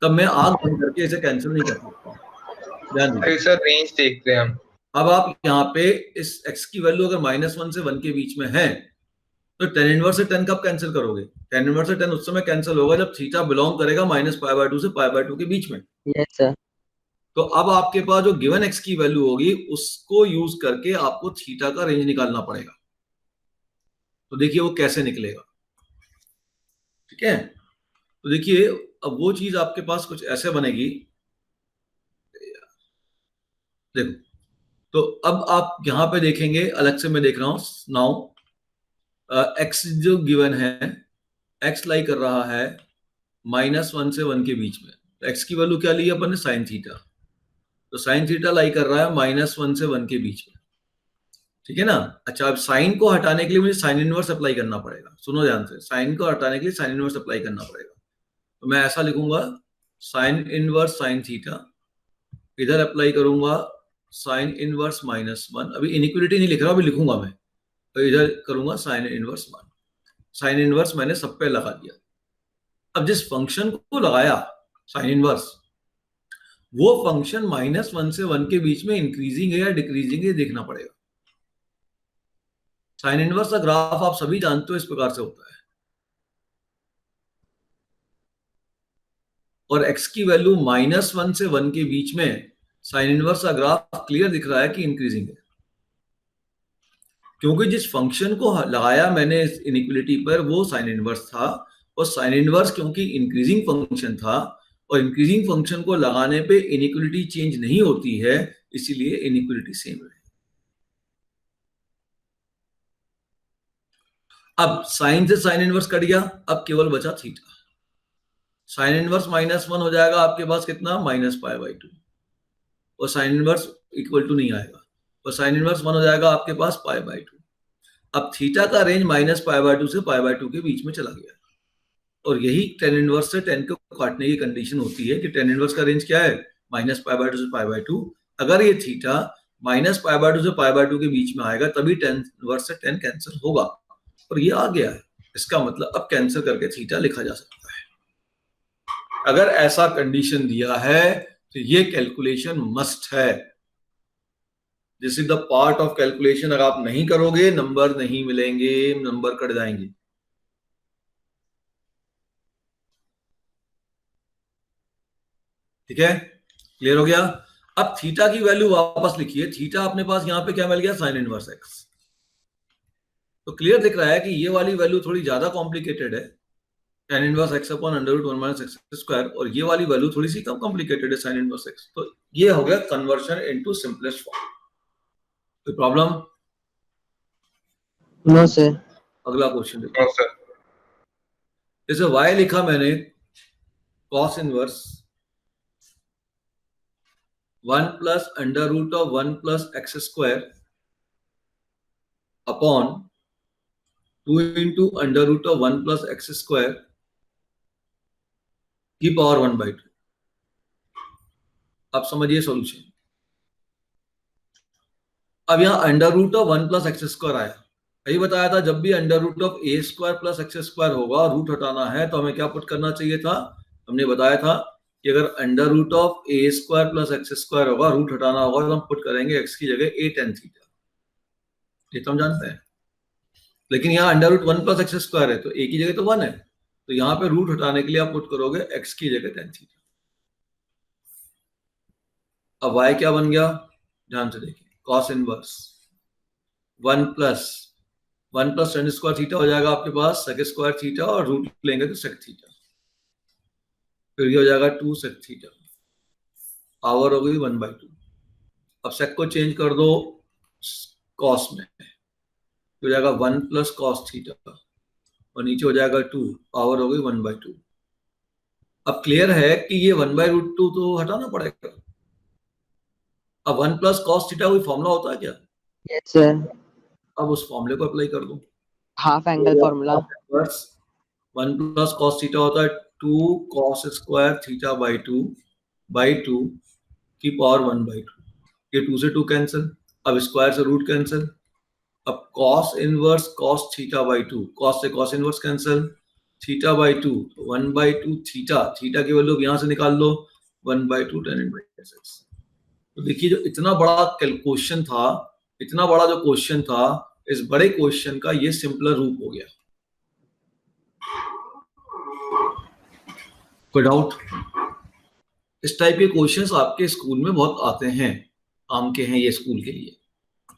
तब मैं आग बंद करके इसे कैंसिल नहीं कर सकता। सर रेंज देखते हैं हम। अब आप यहाँ पे इस x की वैल्यू अगर -1 से 1 के बीच में है, तो tan इनवर्स से tan कब कैंसिल करोगे? tan इनवर्स से tan उस समय कैंसिल होगा जब थीटा बिलोंग करेगा -π/2 से π/2 के बीच में। Yes sir. तो अब आपके पास जो गिवन x की वैल्यू होगी उसको यूज करके आपको थीटा का रेंज निकालना पड़ेगा। तो देखिए वो कैसे निकलेगा, ठीक है। तो देखिए अब वो चीज आपके पास कुछ ऐसे बनेगी, देखो। तो अब आप यहां पे देखेंगे, अलग से मैं देख रहा हूं नाउ, x जो गिवन है, x लाई कर रहा है -1 से 1 के बीच में। तो x की वैल्यू क्या ली है अपन ने, sin थीटा। तो sin थीटा लाई कर रहा है -1 से 1 के बीच में, ठीक है ना। अच्छा, अब साइन को हटाने के लिए मुझे साइन इनवर्स अप्लाई करना पड़ेगा। सुनो ध्यान से, साइन को हटाने के लिए साइन इनवर्स अप्लाई करना पड़ेगा। तो मैं ऐसा लिखूंगा साइन इनवर्स साइन थीटा इधर अप्लाई करूंगा साइन इनवर्स -1, अभी इनइक्वलिटी नहीं लिख रहा, अभी लिखूंगा मैं, तो इधर करूंगा साइन इनवर्स 1, साइन इनवर्स मैंने सब पे लगा दिया। अब जिस फंक्शन को लगाया साइन इनवर्स, वो फंक्शन -1 से 1 के बीच में इंक्रीजिंग है या डिक्रीजिंग है देखना पड़ेगा। साइन इनवर्स का ग्राफ आप सभी जानते हो इस प्रकार से होता है, और x की वैल्यू -1 से 1 के बीच में साइन इनवर्स का ग्राफ क्लियर दिख रहा है कि इंक्रीजिंग है, क्योंकि जिस फंक्शन को लगाया मैंने इस इनइक्वलिटी पर वो साइन इनवर्स था, और साइन इनवर्स क्योंकि इंक्रीजिंग फंक्शन था, और इंक्रीजिंग फंक्शन को लगाने पे इनइक्वलिटी चेंज नहीं होती है, इसीलिए इनइक्वलिटी सेम है। अब साइन से साइन इनवर्स कट गया, अब केवल बचा थीटा। साइन इनवर्स -1 हो जाएगा आपके पास कितना, -π/2, और साइन इनवर्स इक्वल टू नहीं आएगा, और साइन इनवर्स 1 हो जाएगा आपके पास π/2। अब थीटा का रेंज -π/2 से π/2 के बीच में चला गया, और यही tan इनवर्स से tan को काटने की कंडीशन होती है कि tan इनवर्स का रेंज क्या है, -π/2 से π/2। अगर ये थीटा -π/2 से π/2 के बीच में आएगा तभी tan इनवर्स से tan कैंसिल होगा, और ये आ गया है। इसका मतलब अब कैंसिल करके थीटा लिखा जा सकता है। अगर ऐसा कंडीशन दिया है तो ये कैलकुलेशन मस्ट है। This is the part of calculation, अगर आप नहीं करोगे नंबर नहीं मिलेंगे, नंबर कट जाएंगे। ठीक है, क्लियर हो गया। अब थीटा की वैल्यू वापस लिखिए, थीटा अपने पास यहां पे क्या मिल गया, साइन इनवर्स x। तो क्लियर दिख रहा है कि ये वाली वैल्यू थोड़ी ज्यादा कॉम्प्लिकेटेड है, tan inverse x upon √1 - x², और ये वाली वैल्यू थोड़ी सी कम कॉम्प्लिकेटेड है, sin इनवर्स x। तो ये हो गया कन्वर्शन इनटू सिंपलेस्ट फॉर्म। कोई प्रॉब्लम? No sir. अगला क्वेश्चन देखो। No sir. जैसे y लिखा मैंने cos inverse 1 + √1 + x² upon 2 × √1 + x² की पावर 1/2। अब समझिए सॉल्यूशन। अब यहाँ √1 + x² आया, यही बताया था जब भी √a² + x² होगा, रूट हटाना है तो हमें क्या पुट करना चाहिए था, हमने बताया था कि अगर √a² + x² होगा, रूट हटाना होगा, तो हम पुट करेंगे x की जगह a tan थीटा। ये तो हम जानते हैं, लेकिन यहाँ √1 + x² है तो a की जगह तो 1 है, तो यहाँ पे रूट हटाने के लिए आप पुट करोगे x की जगह tan थीटा। अब y क्या बन गया, ध्यान से देखिए, cos इनवर्स 1 + tan² थीटा हो जाएगा आपके पास sec² थीटा, और रूट लेंगे तो sec थीटा, फिर ये हो जाएगा 2 sec थीटा, पावर हो गई 1/2। अब sec को चेंज कर दो cos में, हो जाएगा 1 + cos थीटा, और नीचे हो जाएगा 2, पावर हो गई 1/2। अब क्लियर है कि ये 1/√2 तो हटाना पड़ेगा। अब 1 + cos थीटा कोई फॉर्मूला होता है क्या? Yes sir. अब उस फॉर्मूले को अप्लाई कर दो। Half angle formula. 1 + cos theta होता है 2 cos² थीटा/2 की पावर 1/2। ये 2 से 2 कैंसिल, अब स्क्वायर से रूट कैंसिल। अब cos इनवर्स cos थीटा/2, cos से cos inverse cancel, थीटा/2 1/2 theta, theta की वैल्यू यहां से निकाल लो 1/2 tan इनवर्स x। तो देखिए जो इतना बड़ा क्वेश्चन था, इतना बड़ा जो क्वेश्चन था, इस बड़े क्वेश्चन का ये सिंपलर रूप हो गया। कोई डाउट? इस टाइप के क्वेश्चंस आपके स्कूल में बहुत आते हैं, काम के हैं ये, स्कूल के लिए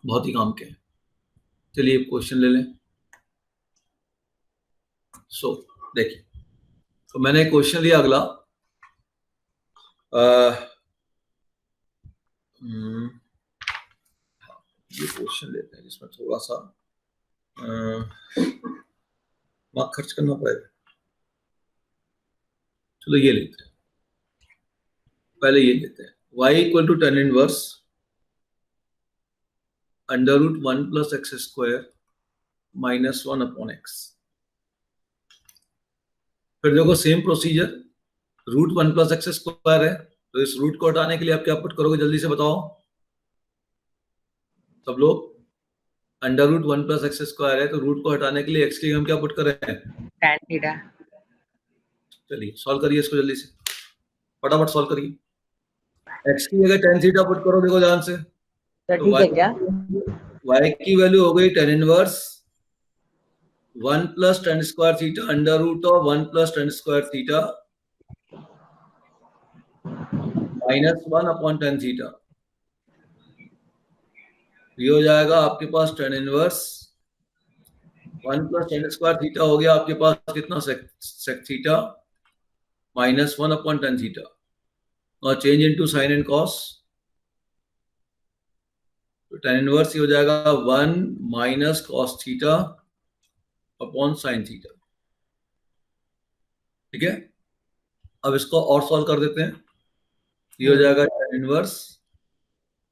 बहुत ही काम के हैं। चलिए क्वेश्चन ले लें। देखिए, तो मैंने क्वेश्चन लिया अगला, ये क्वेश्चन लेते हैं जिसमें थोड़ा सा दिमाग खर्च करना पड़ेगा। चलो ये लेते हैं, पहले ये लेते हैं, y = tan inverse √1 + x² -1 upon x। फिर देखो सेम प्रोसीजर, √1 + x² है, तो इस रूट को हटाने के लिए आप क्या पुट करोगे, जल्दी से बताओ सब लोग। Under root 1 plus x square है, तो रूट को हटाने के लिए एक्स की हम क्या पुट कर रहे हैं, tan थीटा। चलिए सॉल्व करिए इसको जल्दी से, फटाफट सॉल्व करिए। एक्स की जगह tan थीटा पुट करो, देखो ध्यान से। तो ठीक है क्या? y की वैल्यू हो गई tan inverse 1 plus tan square theta under root of 1 plus tan square theta minus 1 upon tan theta. ये हो जाएगा आपके पास tan inverse 1 plus tan square theta हो गया आपके पास कितना, sec theta minus 1 upon tan theta, और change into sine and cos. तो tan इनवर्स ये हो जाएगा 1 minus cos theta upon sine theta. ठीक है, अब इसको और सॉल्व कर देते हैं। ये हो जाएगा tan inverse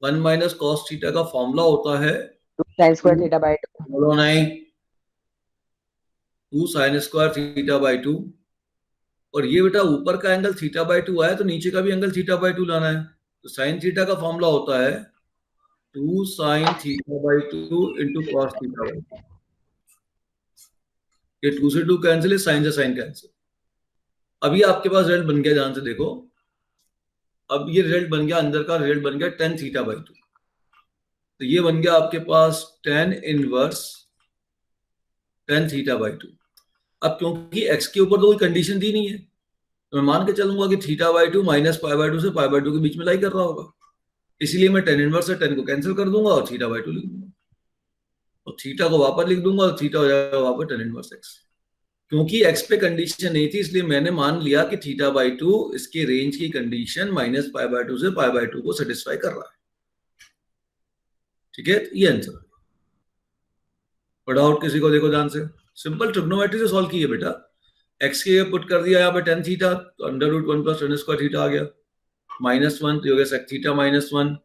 1 minus cos theta का फॉर्मूला होता है 2 sin square theta by 2 sin square theta by 2। और ये बेटा ऊपर का एंगल थीटा बाय 2 आया, तो नीचे का भी एंगल थीटा बाय 2 लाना है। तो साइन थीटा का फॉर्मूला होता है 2 sin theta by 2 into cos theta by 2। ये 2 से 2 कैंसिल है, साइन से साइन कैंसिल। अभी आपके पास रिजल्ट बन गया, ध्यान से देखो। अब ये रिजल्ट बन गया, अंदर का रिजल्ट बन गया tan थीटा बाय 2। तो ये बन गया आपके पास tan inverse tan theta by 2। अब क्योंकि x के ऊपर तो कोई कंडीशन दी नहीं है, तो मैं मान के चलूंगा कि theta by 2 minus pi by 2 से पाई बाय 2 के बीच में लाई कर रहा होगा। इसीलिए मैं tan इनवर्स से tan को कैंसिल कर दूंगा और थीटा बाय 2 लिख दूंगा, और थीटा को वापस लिख दूंगा और थीटा हो जाएगा वापस tan इनवर्स x। क्योंकि x पे कंडीशन नहीं थी, इसलिए मैंने मान लिया कि थीटा बाय 2 इसकी रेंज की कंडीशन माइनस पाई बाय 2 से पाई बाय 2 को सेटिस्फाई कर रहा है। ठीक है, ये आंसर। पढ़ा आउट किसी को, देखो ध्यान से। सिंपल ट्रिग्नोमेट्री से सॉल्व किए बेटा। x के पुट कर दिया यहाँ पे tan थीटा, तो under root 1 plus tan square theta आ गया, माइनस 1 तो हो गया sec थीटा माइनस 1।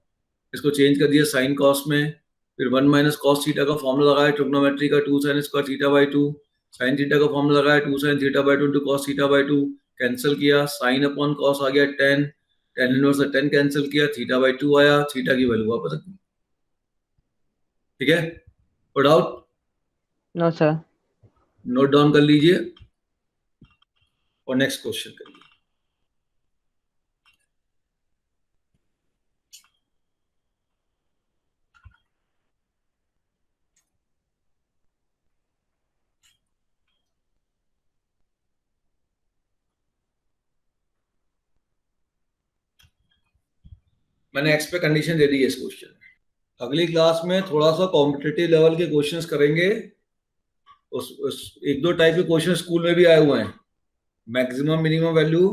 इसको चेंज कर दिया साइन कॉस में, फिर 1 माइनस कॉस थीटा का फॉर्मूला लगाया ट्रिग्नोमेट्री का 2 sin square theta by 2। Sine theta का फॉर्मूला लगाया 2 sin theta by 2 into cos theta by 2। Cancel किया, साइन अपॉन कॉस आ गया tan, tan इनवर्स से tan कैंसिल किया, थीटा बाय 2 आया, थीटा की वैल्यू वापस रख दी। ठीक है, put out. No sir. Note down कर लीजिए और नेक्स्ट क्वेश्चन करिए। मैंने एक्स पे कंडीशन दे दी है इस क्वेश्चन में। अगली क्लास में थोड़ा सा कॉम्पिटिटिव लेवल के क्वेश्चंस करेंगे। उस एक दो टाइप के क्वेश्चन स्कूल में भी आए हुए हैं, मैक्सिमम मिनिमम वैल्यू,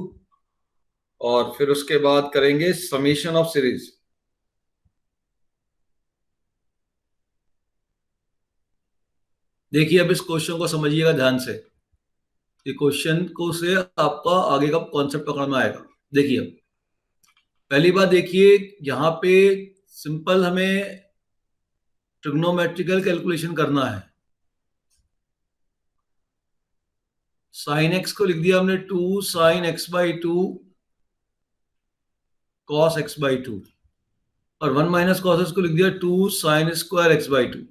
और फिर उसके बाद करेंगे समेशन ऑफ सीरीज। देखिए अब इस क्वेश्चन को समझिएगा ध्यान से, ये क्वेश्चन को से आपका आगे का कॉन्सेप्ट पकड़ में आएगा। देखिए अब पहली बात देखिए, यहाँ पे सिंपल हमें ट्रिग्नोमेट्रिकल कैलकुलेशन करना है। साइन एक्स को लिख दिया हमने 2 sin x by 2 cos x by 2, और 1 माइनस कॉस एक्स को लिख दिया 2 sin स्क्वायर x बाई 2।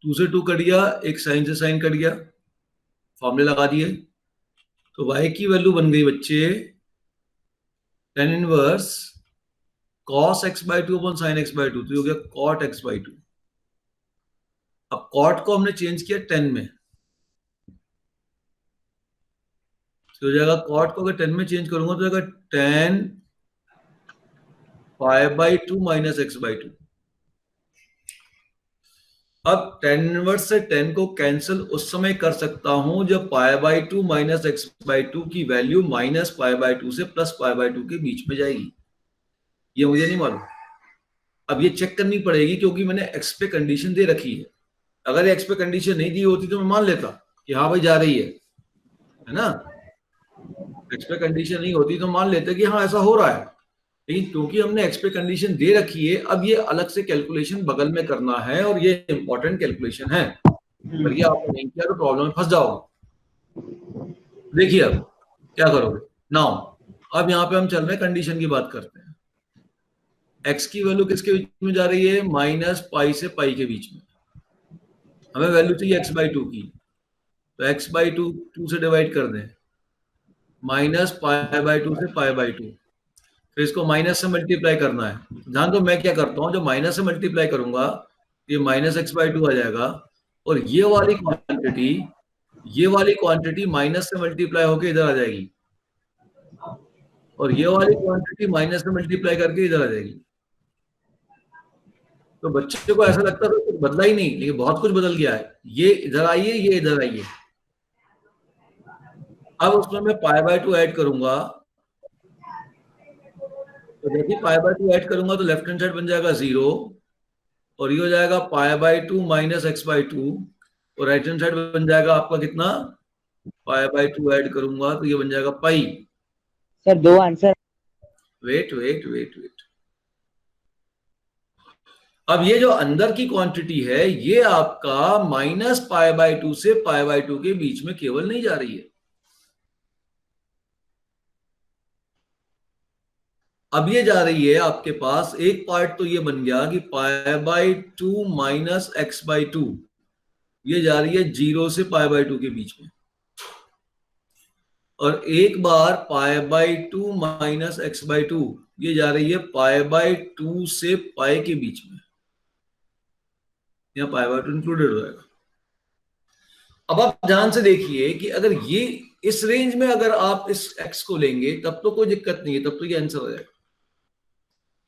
2 से 2 कट गया, एक साइन से साइन कट गया, फॉर्मूले लगा दिए। तो y की वैल्यू बन गई बच्चे tan inverse cos x by 2 upon sin x by 2, तो हो गया cot x बाई 2। अब cot को हमने चेंज किया 10 में, तो हो जाएगा cot को अगर 10 में चेंज करूंगा तो जाएगा tan pi by 2 minus x by 2। अब tan इनवर्स से 10 को कैंसिल उस समय कर सकता हूं जब pi by 2 minus x by 2 की वैल्यू माइनस पाई बाई 2 से प्लस पाई बाई 2 के बीच में जाएगी। ये मुझे नहीं मालूम, अब ये चेक करनी पड़ेगी क्योंकि मैंने एक्स पे कंडीशन दे रखी है। अगर एक्स पे कंडीशन नहीं दी होती तो मैं मान लेता कि हाँ भाई जा रही है ना। एक्स पे कंडीशन नहीं होती तो मान लेते कि हाँ ऐसा हो रहा है, लेकिन क्योंकि हमने एक्स पे कंडीशन दे रखी है, अब ये अलग से कैलकुलेशन बगल में करना है, और ये इंपॉर्टेंट कैलकुलेशन है। अगर ये आपने नहीं किया तो प्रॉब्लम में फंस जाओगे। देखिए अब क्या करोगे। नाउ अब यहाँ पे हम चल रहे हैं, कंडीशन की बात करते हैं। x की वैल्यू किसके बीच में जा रही है? माइनस पाई से पाई के बीच में। हमें वैल्यू चाहिए x/2 की, तो x/2 से डिवाइड कर दें, माइनस पाई/2 से पाई/2, फिर इसको माइनस से मल्टीप्लाई करना है। ध्यान दो मैं क्या करता हूँ, जब माइनस से मल्टीप्लाई करूंगा ये माइनस x/2 आ जाएगा, और ये वाली क्वांटिटी माइनस से मल्टीप्लाई होके इधर आ जाएगी, और ये वाली क्वांटिटी माइनस से मल्टीप्लाई करके इधर आ जाएगी। तो बच्चे को ऐसा लगता था कुछ बदला ही नहीं, लेकिन बहुत कुछ बदल गया है। ये इधर आइए, ये इधर आइए। अब उसमें मैं पाई/2 ऐड करूंगा, तो देखिए पाई/2 ऐड करूंगा तो लेफ्ट हैंड साइड बन जाएगा 0, और ये हो जाएगा पाई/2 माइनस x/2, और राइट हैंड साइड बन जाएगा आपका कितना? पाई/2 ऐड करूंगा तो ये बन जाएगा पाई। सर दो answer. Wait wait wait wait, अब ये जो अंदर की क्वांटिटी है ये आपका माइनस पाई/2 से पाई/2 के बीच में केवल नहीं जा रही है। अब ये जा रही है आपके पास, एक पार्ट तो ये बन गया कि पाई/2 माइनस x/2, ये जा रही है 0 से पाई/2 के बीच में, और एक बार पाई/2 माइनस x/2 ये जा रही है पाई/2 से पाई के बीच में, यहाँ पाई/2 इंक्लूडेड हो जाएगा। अब आप ध्यान से देखिए कि अगर ये इस रेंज में अगर आप इस x को लेंगे तब तो कोई दिक्कत नहीं है, तब तो ये आंसर हो जाएगा।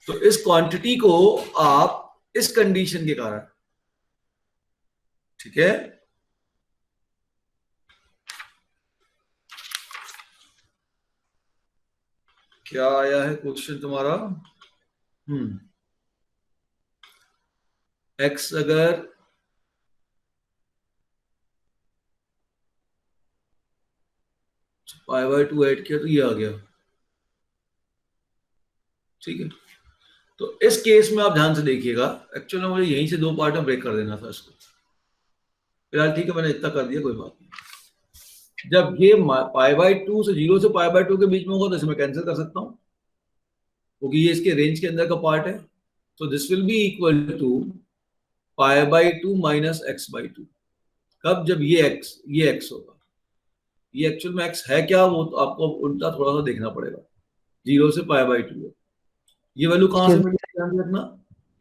तो इस क्वांटिटी को आप इस कंडीशन के कारण, ठीक है, क्या आया है क्वेश्चन तुम्हारा? x अगर पाई/2 ऐड किया तो ये आ गया, ठीक है। तो इस केस में आप ध्यान से देखिएगा, एक्चुअली मुझे यहीं से दो पार्ट में ब्रेक कर देना था इसको, फिलहाल ठीक है मैंने इतना कर दिया, कोई बात नहीं। जब ये पाई/2 से 0 से पाई/2 के बीच में होगा तो इसे मैं कैंसिल कर सकता हूं, क्योंकि ये इसके रेंज के अंदर का पार्ट है। तो this will be equal to पाई/2 माइनस x/2। कब? जब ये x होगा। ये एक्चुअल में x है क्या, वो तो आपको उल्टा थोड़ा सा देखना पड़ेगा। 0 से पाई/2 है। ये वैल्यू कहां से मिली, ध्यान रखना,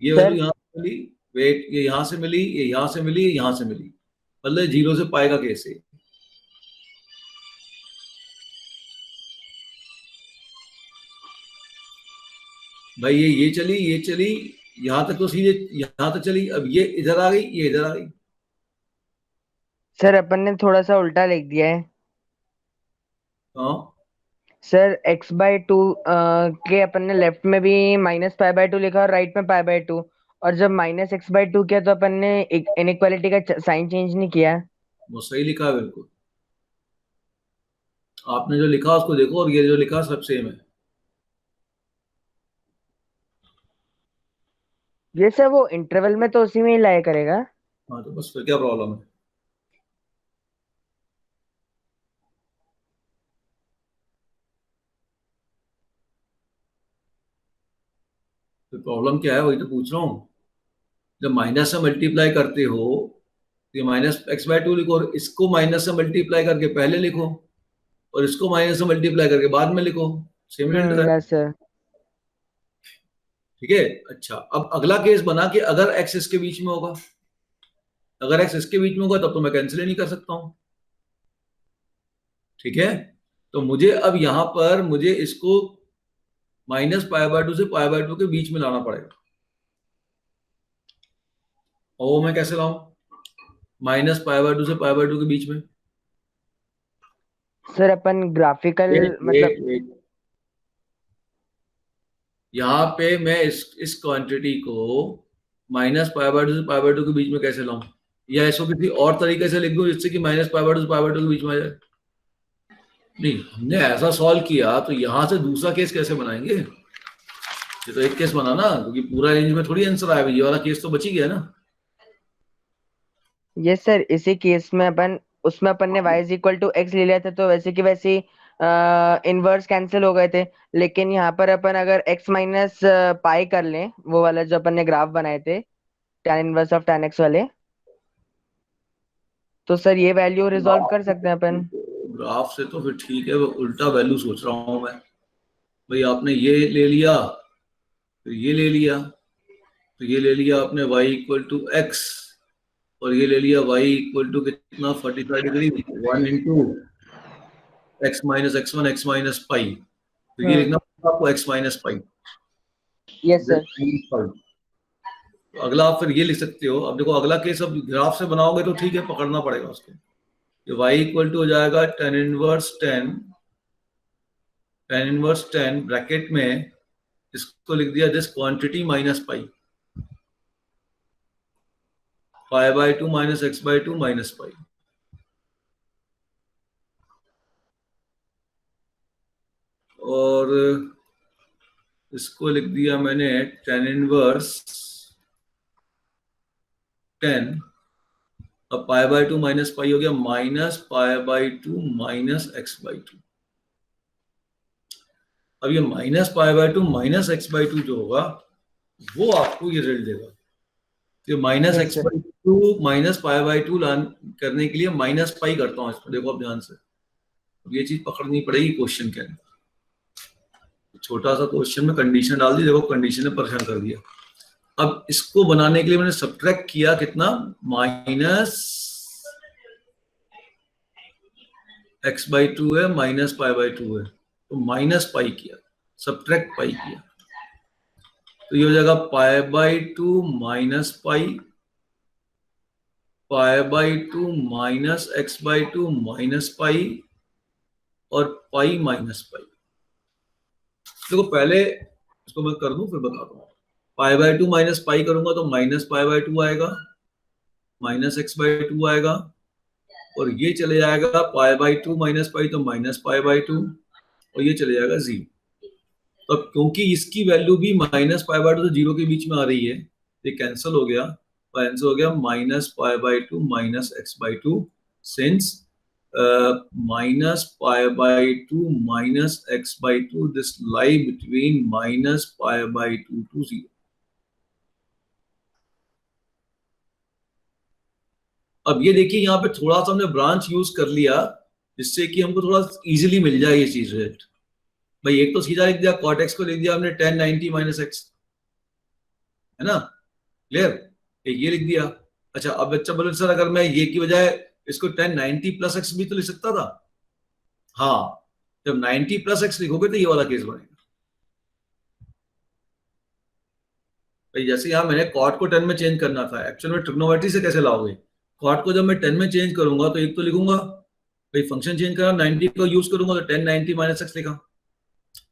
ये वैल्यू यहां से मिली, वेट, ये यहां से मिली, ये यहां से मिली, ये यहां से मिली, मतलब 0 से पाई का केस है। भाई ये चली, यहां तक तो सीधे यहां तक चली, अब ये इधर आ गई, ये इधर आ गई। सर अपन ने थोड़ा सा उल्टा लिख दिया है। हाँ सर x/2 के अपन ने लेफ्ट में भी माइनस पाई/2 लिखा और राइट में पाई/2, और जब माइनस x/2 किया तो अपन ने इनइक्वालिटी का साइन चेंज नहीं किया। वो सही लिखा है बिल्कुल, आपने जो लिखा उसको देखो, और ये जो लिखा सब सेम है। ये सर वो इंटरवल में तो उसी में ही लाया करेगा। हाँ तो बस फिर क्या प्रॉब्लम है? तो प्रॉब्लम क्या है वही तो पूछ रहा हूँ। जब माइनस से मल्टीप्लाई करते हो तो ये माइनस x/2 लिखो, और इसको माइनस से मल्टीप्लाई करके पहले लिखो, और इसको माइनस से मल्टीप्लाई करके बाद में लिखो, सेम है। Yes sir. ठीक है। अच्छा, अब अगला केस बना कि अगर x इसके बीच में होगा, अगर x इसके बीच में होगा तब तो मैं कैंसिल ही नहीं कर सकता हूं, ठीक है। तो मुझे अब यहां पर मुझे इसको माइनस पाई/2 से पाई/2 के बीच में लाना पड़ेगा, और वो मैं कैसे लाऊं? माइनस पाई/2 से पाई/2 के बीच में। सर अपन ग्राफिकल मतलब यहाँ पे मैं इस क्वांटिटी को माइनस पाई/2 से पाई/2 के बीच में कैसे लाऊं, या इसको किसी और तरीके से लिख दूं जिससे कि माइनस पाई/2 से पाई/2 के बीच में आ जाए? नहीं, हमने ऐसा सॉल्व किया तो यहां से दूसरा केस कैसे बनाएंगे? ये तो एक केस बना ना, क्योंकि पूरा रेंज में थोड़ी आंसर आया, ये वाला केस तो बच ही गया ना। यस सर, इसी केस में अपन उसमें अपन ने y is equal to x ले लिया था, तो वैसे की वैसे इनवर्स कैंसिल हो गए थे, लेकिन यहाँ पर अपन अगर x माइनस पाई कर लें, वो वाला जो अपन ने ग्राफ बनाए थे tan inverse of tan x वाले, तो सर ये वैल्यू रिजॉल्व कर सकते हैं अपन। ग्राफ से तो फिर ठीक है, वो उल्टा वैल्यू सोच रहा हूं मैं। भाई आपने ये ले लिया, फिर ये ले लिया, तो ये ले लिया आपने y इक्वल टू एक्स, और ये ले लिया y इक्वल टू कितना 45 degree, 1 into x minus x one x minus pi, तो ये लिखना पड़ेगा आपको x minus pi. Yes sir. तो अगला आप फिर ये लिख सकते हो। अब देखो अगला केस अब ग्राफ से बनाओगे तो ठीक है, पकड़ना पड़ेगा उसको। ये y इक्वल टू हो जाएगा tan इनवर्स 10 ब्रैकेट में इसको लिख दिया this quantity minus pi, pi by two minus x by two minus pi. और इसको लिख दिया मैंने tan इनवर्स 10, अब pi by two minus pi हो गया minus pi by two minus x by two. अब ये minus pi by two minus x by to जो होगा वो आपको ये रिजल्ट देगा। तो minus x by two minus pi by to करने के लिए माइनस पाई करता हूँ इसमें, देखो आप ध्यान से। अब ये चीज पकड़नी पड़ेगी क्वेश्चन के अंदर। छोटा सा क्वेश्चन में कंडीशन डाल दी, देखो कंडीशन ने परेशान कर दिया। अब इसको बनाने के लिए मैंने सब्ट्रैक्ट किया कितना, माइनस एक्स बाई टू है माइनस पाई बाई टू है, तो माइनस पाई किया, सब्ट्रैक्ट पाई किया, तो ये हो जाएगा पाई by two minus pi, pi by two minus x by two minus pi, और पाई माइनस पाई। देखो पहले इसको मैं कर दूं फिर बताता हूँ। पाई बाई टू माइनस पाई करूंगा तो माइनस पाई बाई टू आएगा, माइनस एक्स बाई टू आएगा, और ये चले जाएगा पाई बाई टू माइनस पाई तो माइनस पाई बाई टू, और ये चले जाएगा जीरो। तो क्योंकि इसकी वैल्यू भी माइनस पाई बाई टू से जीरो के बीच में आ रही है, ये कैंसिल हो गया, आंसर हो गया minus pi by two minus x by two, since minus pi by 2 minus x by 2, this lie between minus pi by 2 to 0. अब ये देखिए यहाँ पे थोड़ा सा हमने ब्रांच यूज कर लिया जिससे कि हमको थोड़ा इजीली मिल जाए ये चीज रिजल्ट। भाई एक तो सीधा लिख दिया, cot x को लिख दिया हमने 10 90 माइनस एक्स, है ना, क्लियर, एक ये लिख दिया। अच्छा अब बच्चा बोले सर अगर मैं ये की बजाय इसको 10 90 प्लस एक्स भी तो लिख सकता था। हाँ, जब 90 प्लस एक्स लिखोगे तो ये वाला केस बनेगा। भाई जैसे यहाँ मैंने कॉट को 10 में चेंज करना था, एक्चुअल में ट्रिग्नोमेट्री से कैसे लाओगे? कॉट को जब मैं 10 में चेंज करूंगा तो एक तो लिखूंगा, भाई फंक्शन चेंज करा 90 को यूज करूंगा तो 10 90 माइनस एक्स लिखा,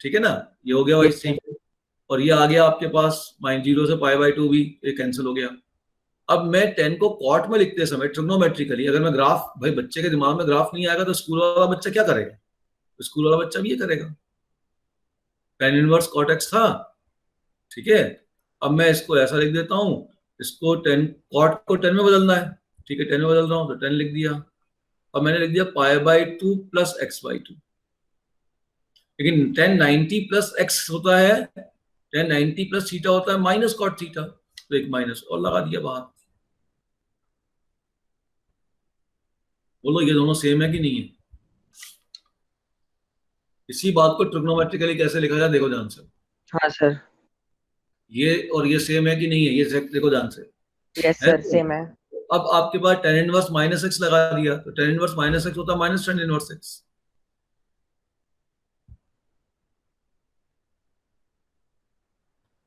ठीक है ना, ये हो गया भाई सेम। और ये आ गया आपके पास -0 से पाई बाई टू भी, ये कैंसिल हो गया। अब मैं 10 को कॉट में लिखते समय ट्रिग्नोमेट्रिकली अगर मैं ग्राफ, भाई बच्चे के दिमाग में ग्राफ नहीं आएगा तो स्कूल वाला बच्चा क्या करेगा? स्कूल वाला बच्चा भी ये करेगा, tan इनवर्स cot x था, ठीक है। अब मैं इसको ऐसा लिख देता हूं, इसको 10 cot को 10 में बदलना है, ठीक है, 10 में बदल रहा हूं तो 10 लिख दिया। अब मैंने लिख दिया पाई by two plus x by to, लेकिन 10 90 प्लस एक्स होता है, 10 90 प्लस थीटा होता है माइनस कॉट थीटा, तो एक माइनस और लगा दिया बाहर। बोलो ये दोनों सेम है कि नहीं है? इसी बात को ट्रिग्नोमेट्रिकली कैसे लिखा जाए देखो ध्यान से। हाँ सर। ये और ये सेम है कि नहीं है, ये देखो ध्यान से। यस सर सेम है। अब आपके पास tan इनवर्स माइनस एक्स लगा दिया तो tan इनवर्स माइनस एक्स होता है माइनस tan इनवर्स एक्स।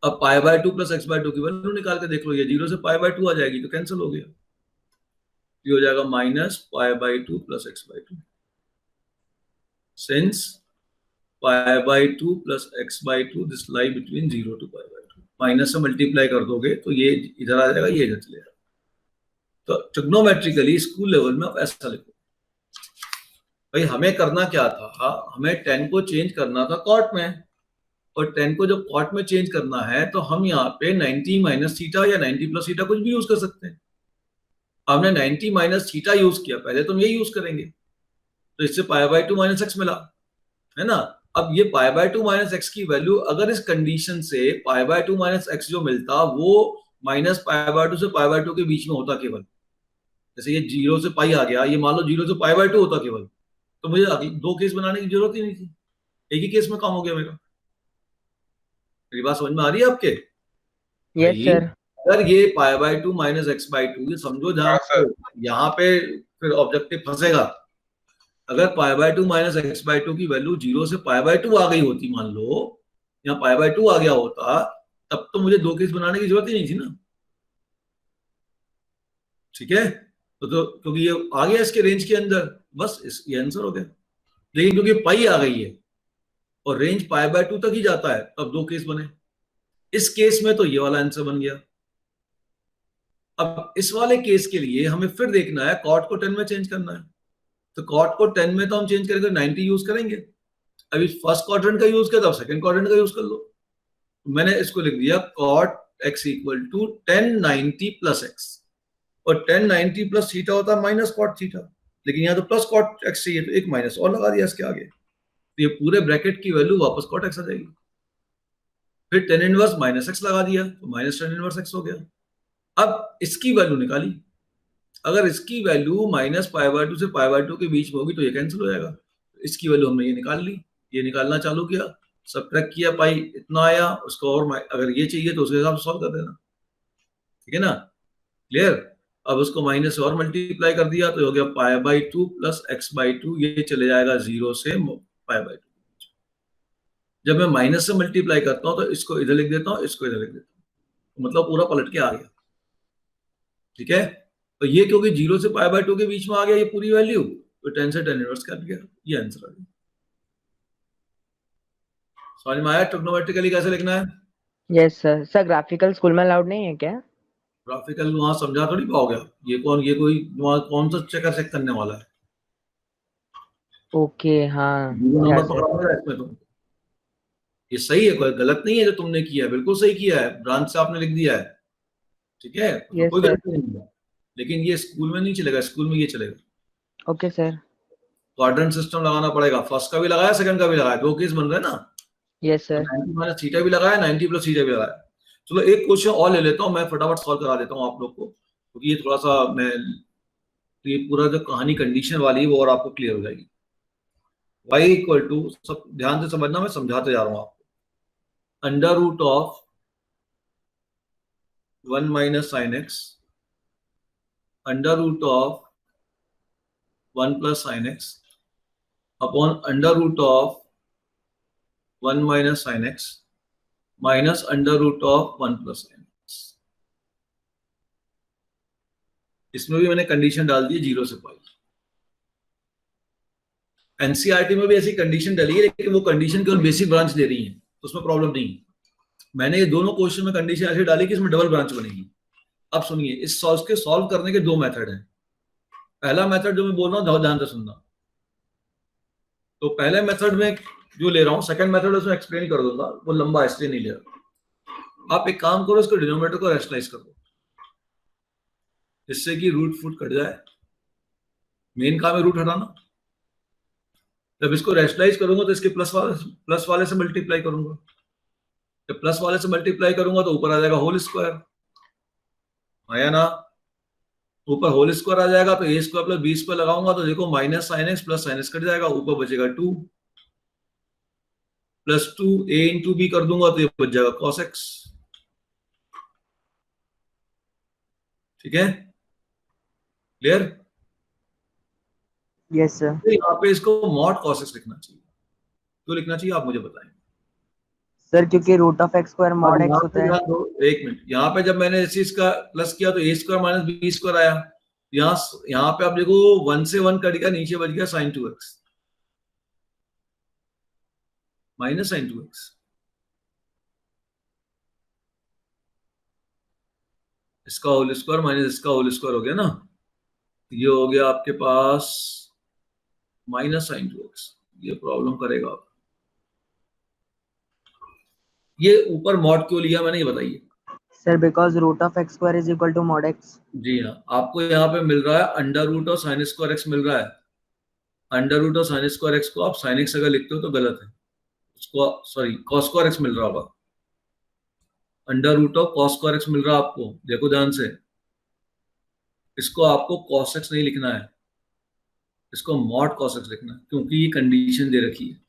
अब pi by two plus x by two की वैल्यू निकाल के देख लो, ये 0 से पाई बाई टू आ जाएगी तो कैंसिल हो गया, ये हो जाएगा minus pi by two plus x by two, since pi by two plus x by two this lie between 0 two pi by two, minus से मल्टीप्लाई कर दोगे तो ये इधर आ जाएगा, ये इधर चलेगा। तो ट्रिग्नोमेट्रिकली स्कूल लेवल में आप ऐसा लिखो। भाई हमें करना क्या था, हमें 10 को चेंज करना था कॉट में, और 10 को जब कॉट में चेंज करना है तो हम यहाँ पे 90 माइनस थीटा या 90 प्लस थीटा कुछ भी यूज कर सकते हैं। हमने 90 माइनस थीटा यूज किया, पहले तो हम ये यूज करेंगे, तो इससे पाई बाई टू माइनस एक्स मिला, है ना। अब ये पाई बाय 2 माइनस एक्स की वैल्यू अगर इस कंडीशन से पाई बाय 2 माइनस एक्स जो मिलता वो माइनस पाई बाय 2 से पाई बाय 2 के बीच में होता केवल, जैसे ये 0 से पाई आ गया, ये मान लो 0 से पाई बाय 2 होता केवल, तो मुझे दो केस बनाने की जरूरत ही नहीं थी, एक ही केस में काम हो गया मेरा। मेरी बात समझ में आ रही है आपके? यस भाई सर। अगर ये pi by 2 minus x by 2, ये समझो जहां हाँ सर। यहाँ पे फिर ऑब्जेक्टिव फंसेगा। अगर pi by 2 minus x by 2 की वैल्यू 0 से पाई बाय 2 आ गई होती, मान लो यहाँ पाई बाय 2 आ गया होता, तब तो मुझे दो केस बनाने की जरूरत ही नहीं थी ना। ठीक है, तो क्योंकि ये आ गया इसके रेंज के अंदर, बस ये आंसर हो गया। लेकिन क्योंकि पाई आ गई है और रेंज पाई बाय 2 तक ही जाता है, तब दो केस बने। इस केस में तो ये वाला आंसर बन गया। अब इस वाले केस के लिए हमें फिर देखना है कॉट को 10 में चेंज करना है। तो कॉट को 10 में तो हम चेंज करेंगे 90 यूज करेंगे। अभी फर्स्ट क्वाड्रेंट का यूज किया था, सेकंड क्वाड्रेंट का यूज कर लो। मैंने इसको लिख दिया cot x equal to 1090 plus x, और 1090 प्लस थीटा होता है माइनस कॉट थीटा, लेकिन यहाँ तो प्लस कॉट एक्स चाहिए तो एक माइनस और लगा दिया इसके आगे, तो ये पूरे ब्रैकेट की वैल्यू वापस कॉट एक्स आ जाएगी। फिर टेन इनवर्स माइनस एक्स लगा दिया तो माइनस टेन इनवर्स एक्स हो गया। अब इसकी वैल्यू निकाली, अगर इसकी वैल्यू माइनस पाई बाय 2 से पाई बाय 2 के बीच में होगी तो ये कैंसिल हो जाएगा। इसकी वैल्यू हमने ये निकाल ली, ये निकालना चालू किया, सबट्रैक्ट किया, पाई इतना आया, उसको और अगर ये चाहिए तो उसके हिसाब से सॉल्व कर देना। ठीक है ना, क्लियर। अब उसको माइनस और मल्टीप्लाई कर दिया तो हो गया pi by 2 plus x by 2, ये चले जाएगा 0 से पाई बाय 2। जब मैं माइनस से मल्टीप्लाई करता हूं तो इसको इधर लिख देता हूं, इसको इधर लिख देता हूं, मतलब पूरा पलट के आ गया। ठीक है, तो ये क्योंकि 0 से पाई बाय 2 के बीच में आ गया ये पूरी वैल्यू, तो 10 से 10 इनवर्स कट गया, ये आंसर आ गया। समझ में आया ट्रिग्नोमेट्रिकली कैसे लिखना है? Yes sir. Sir graphical school में अलाउड नहीं है क्या? ग्राफिकल वहां समझा थोड़ी पाओगे आप, ये कोई वहां कौन सा चेक करने वाला है? ओके हाँ। नंबर सर पकड़ा है इसमें तुम। ये सही है, कोई गलत नहीं है जो तुमने किया है, बिल्कुल सही किया है, ब्रांच से आपने लिख दिया है। ठीक है, तो यस कोई सर। गलती नहीं है, लेकिन ये स्कूल में नहीं चलेगा, स्कूल में ये चलेगा। Okay sir. क्वाड्रेंट सिस्टम लगाना पड़ेगा, फर्स्ट का भी लगाया सेकंड का भी लगाया, दो केस बन रहे हैं ना। Yes sir. 90 माइनस थीटा भी लगाया, 90 प्लस थीटा भी लगाया। चलो एक क्वेश्चन और ले लेता हूं मैं, फटाफट सॉल्व करा देता हूं आप लोग को, क्योंकि ये थोड़ा सा मैं, तो ये पूरा जो कहानी कंडीशन वाली है वो और आपको क्लियर हो जाएगी। y इक्वल टू, सब ध्यान से समझना, मैं समझाते जा रहा हूं आपको। Under root of 1 minus sine x under root of 1 plus sine x upon under root of 1 minus sine x minus under root of 1 plus sine x. इसमें भी मैंने कंडीशन डाल दी 0 से पाई। एनसीईआरटी में भी ऐसी कंडीशन डाली है, लेकिन वो कंडीशन केवल बेसिक ब्रांच दे रही है, तो उसमें प्रॉब्लम नहीं। मैंने ये दोनों क्वेश्चन में कंडीशन ऐसी डाली कि इसमें डबल ब्रांच बनेगी। अब सुनिए, इस सॉल्व करने के दो मेथड हैं। पहला मेथड जो मैं बोल रहा हूँ ध्यान से सुनना। तो पहले मेथड में जो ले रहा हूँ, सेकंड मेथड उसमें एक्सप्लेन कर दूंगा, वो लंबा इसलिए नहीं ले रहा। आप एक काम करो, इसको डिनोमिनेटर को रैशनलाइज कर दो, जिससे कि रूट फुट कट जाए। मेन काम है रूट हटाना। जब इसको रैशनलाइज करूंगा तो इसके प्लस वाले से मल्टीप्लाई करूंगा। जब प्लस वाले से मल्टीप्लाई करूंगा तो ऊपर आ जाएगा होल स्क्वायर, आया ना। ऊपर होल स्क्वायर आ जाएगा तो ए स्क्वायर प्लस बी स्क्वायर लगाऊंगा तो देखो minus sine x plus sine x cut जाएगा, ऊपर बचेगा 2 प्लस 2 ए इंटू बी कर दूंगा तो ये बच जाएगा कॉस एक्स। ठीक है, क्लियर? Yes sir. तो यहाँ पे इसको मॉड कॉस एक्स लिखना चाहिए। क्यों लिखना चाहिए आप मुझे बताएं। सर क्योंकि root of x square mod यहाँ एक्स पे होता है। ध्यान दो, एक मिनट, यहाँ पे जब मैंने इस चीज का प्लस किया तो ए स्क्वायर माइनस बी स्क्वायर आया। यहाँ पे आप देखो 1 से 1 कट गया, नीचे बच गया sign 2x minus sine 2x। इसका होल स्क्वायर माइनस इसका होल स्क्वायर हो गया ना, ये हो गया आपके पास माइनस साइन 2x। ये प्रॉब्लम करेगा। ये ऊपर मॉड क्यों लिया मैंने, ये बताइए। Sir because root of x square is equal to mod x. जी हाँ, आपको यहाँ पे मिल रहा है अंडर रूट और साइन स्क्वायर एक्स मिल रहा है। Under root of sine square x को आप साइन एक्स अगर लिखते हो तो गलत है, उसको सॉरी कॉस स्क्वायर एक्स मिल रहा होगा। Under root of cos square x मिल रहा है आपको, देखो ध्यान से, इसको आपको कॉस एक्स नहीं लिखना है, इसको मॉड कॉस एक्स लिखना है, क्योंकि ये कंडीशन दे रखी है।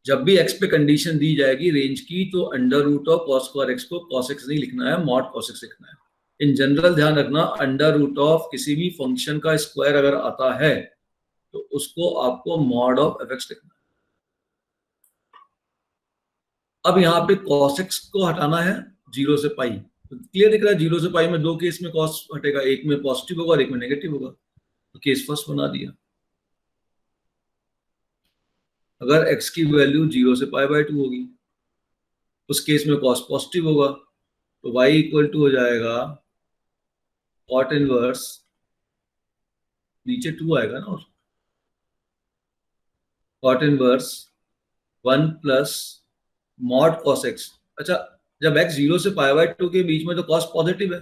जब भी एक्स पे कंडीशन दी जाएगी रेंज की, तो under root of cos square x को कॉस एक्स नहीं लिखना है, मॉड कॉस एक्स लिखना है। इन जनरल ध्यान रखना, अंडर रूट ऑफ किसी भी फंक्शन का स्क्वायर अगर आता है तो उसको आपको मॉड ऑफ एफ एक्स लिखना है। अब यहाँ पे cos x को हटाना है 0 से पाई, तो क्लियर दिख रहा है 0 से पाई में दो केस में cos हटेगा, एक में पॉजिटिव होगा और एक में नेगेटिव होगा, तो केस फर्स्ट बना दिया। अगर x की वैल्यू 0 से पाई बाय 2 होगी, उस केस में cos पॉजिटिव होगा, तो y इक्वल टू हो जाएगा cot इनवर्स, नीचे 2 आएगा ना, और cot inverse 1 plus mod cos x। अच्छा, जब x 0 से पाई बाय 2 के बीच में तो cos पॉजिटिव है,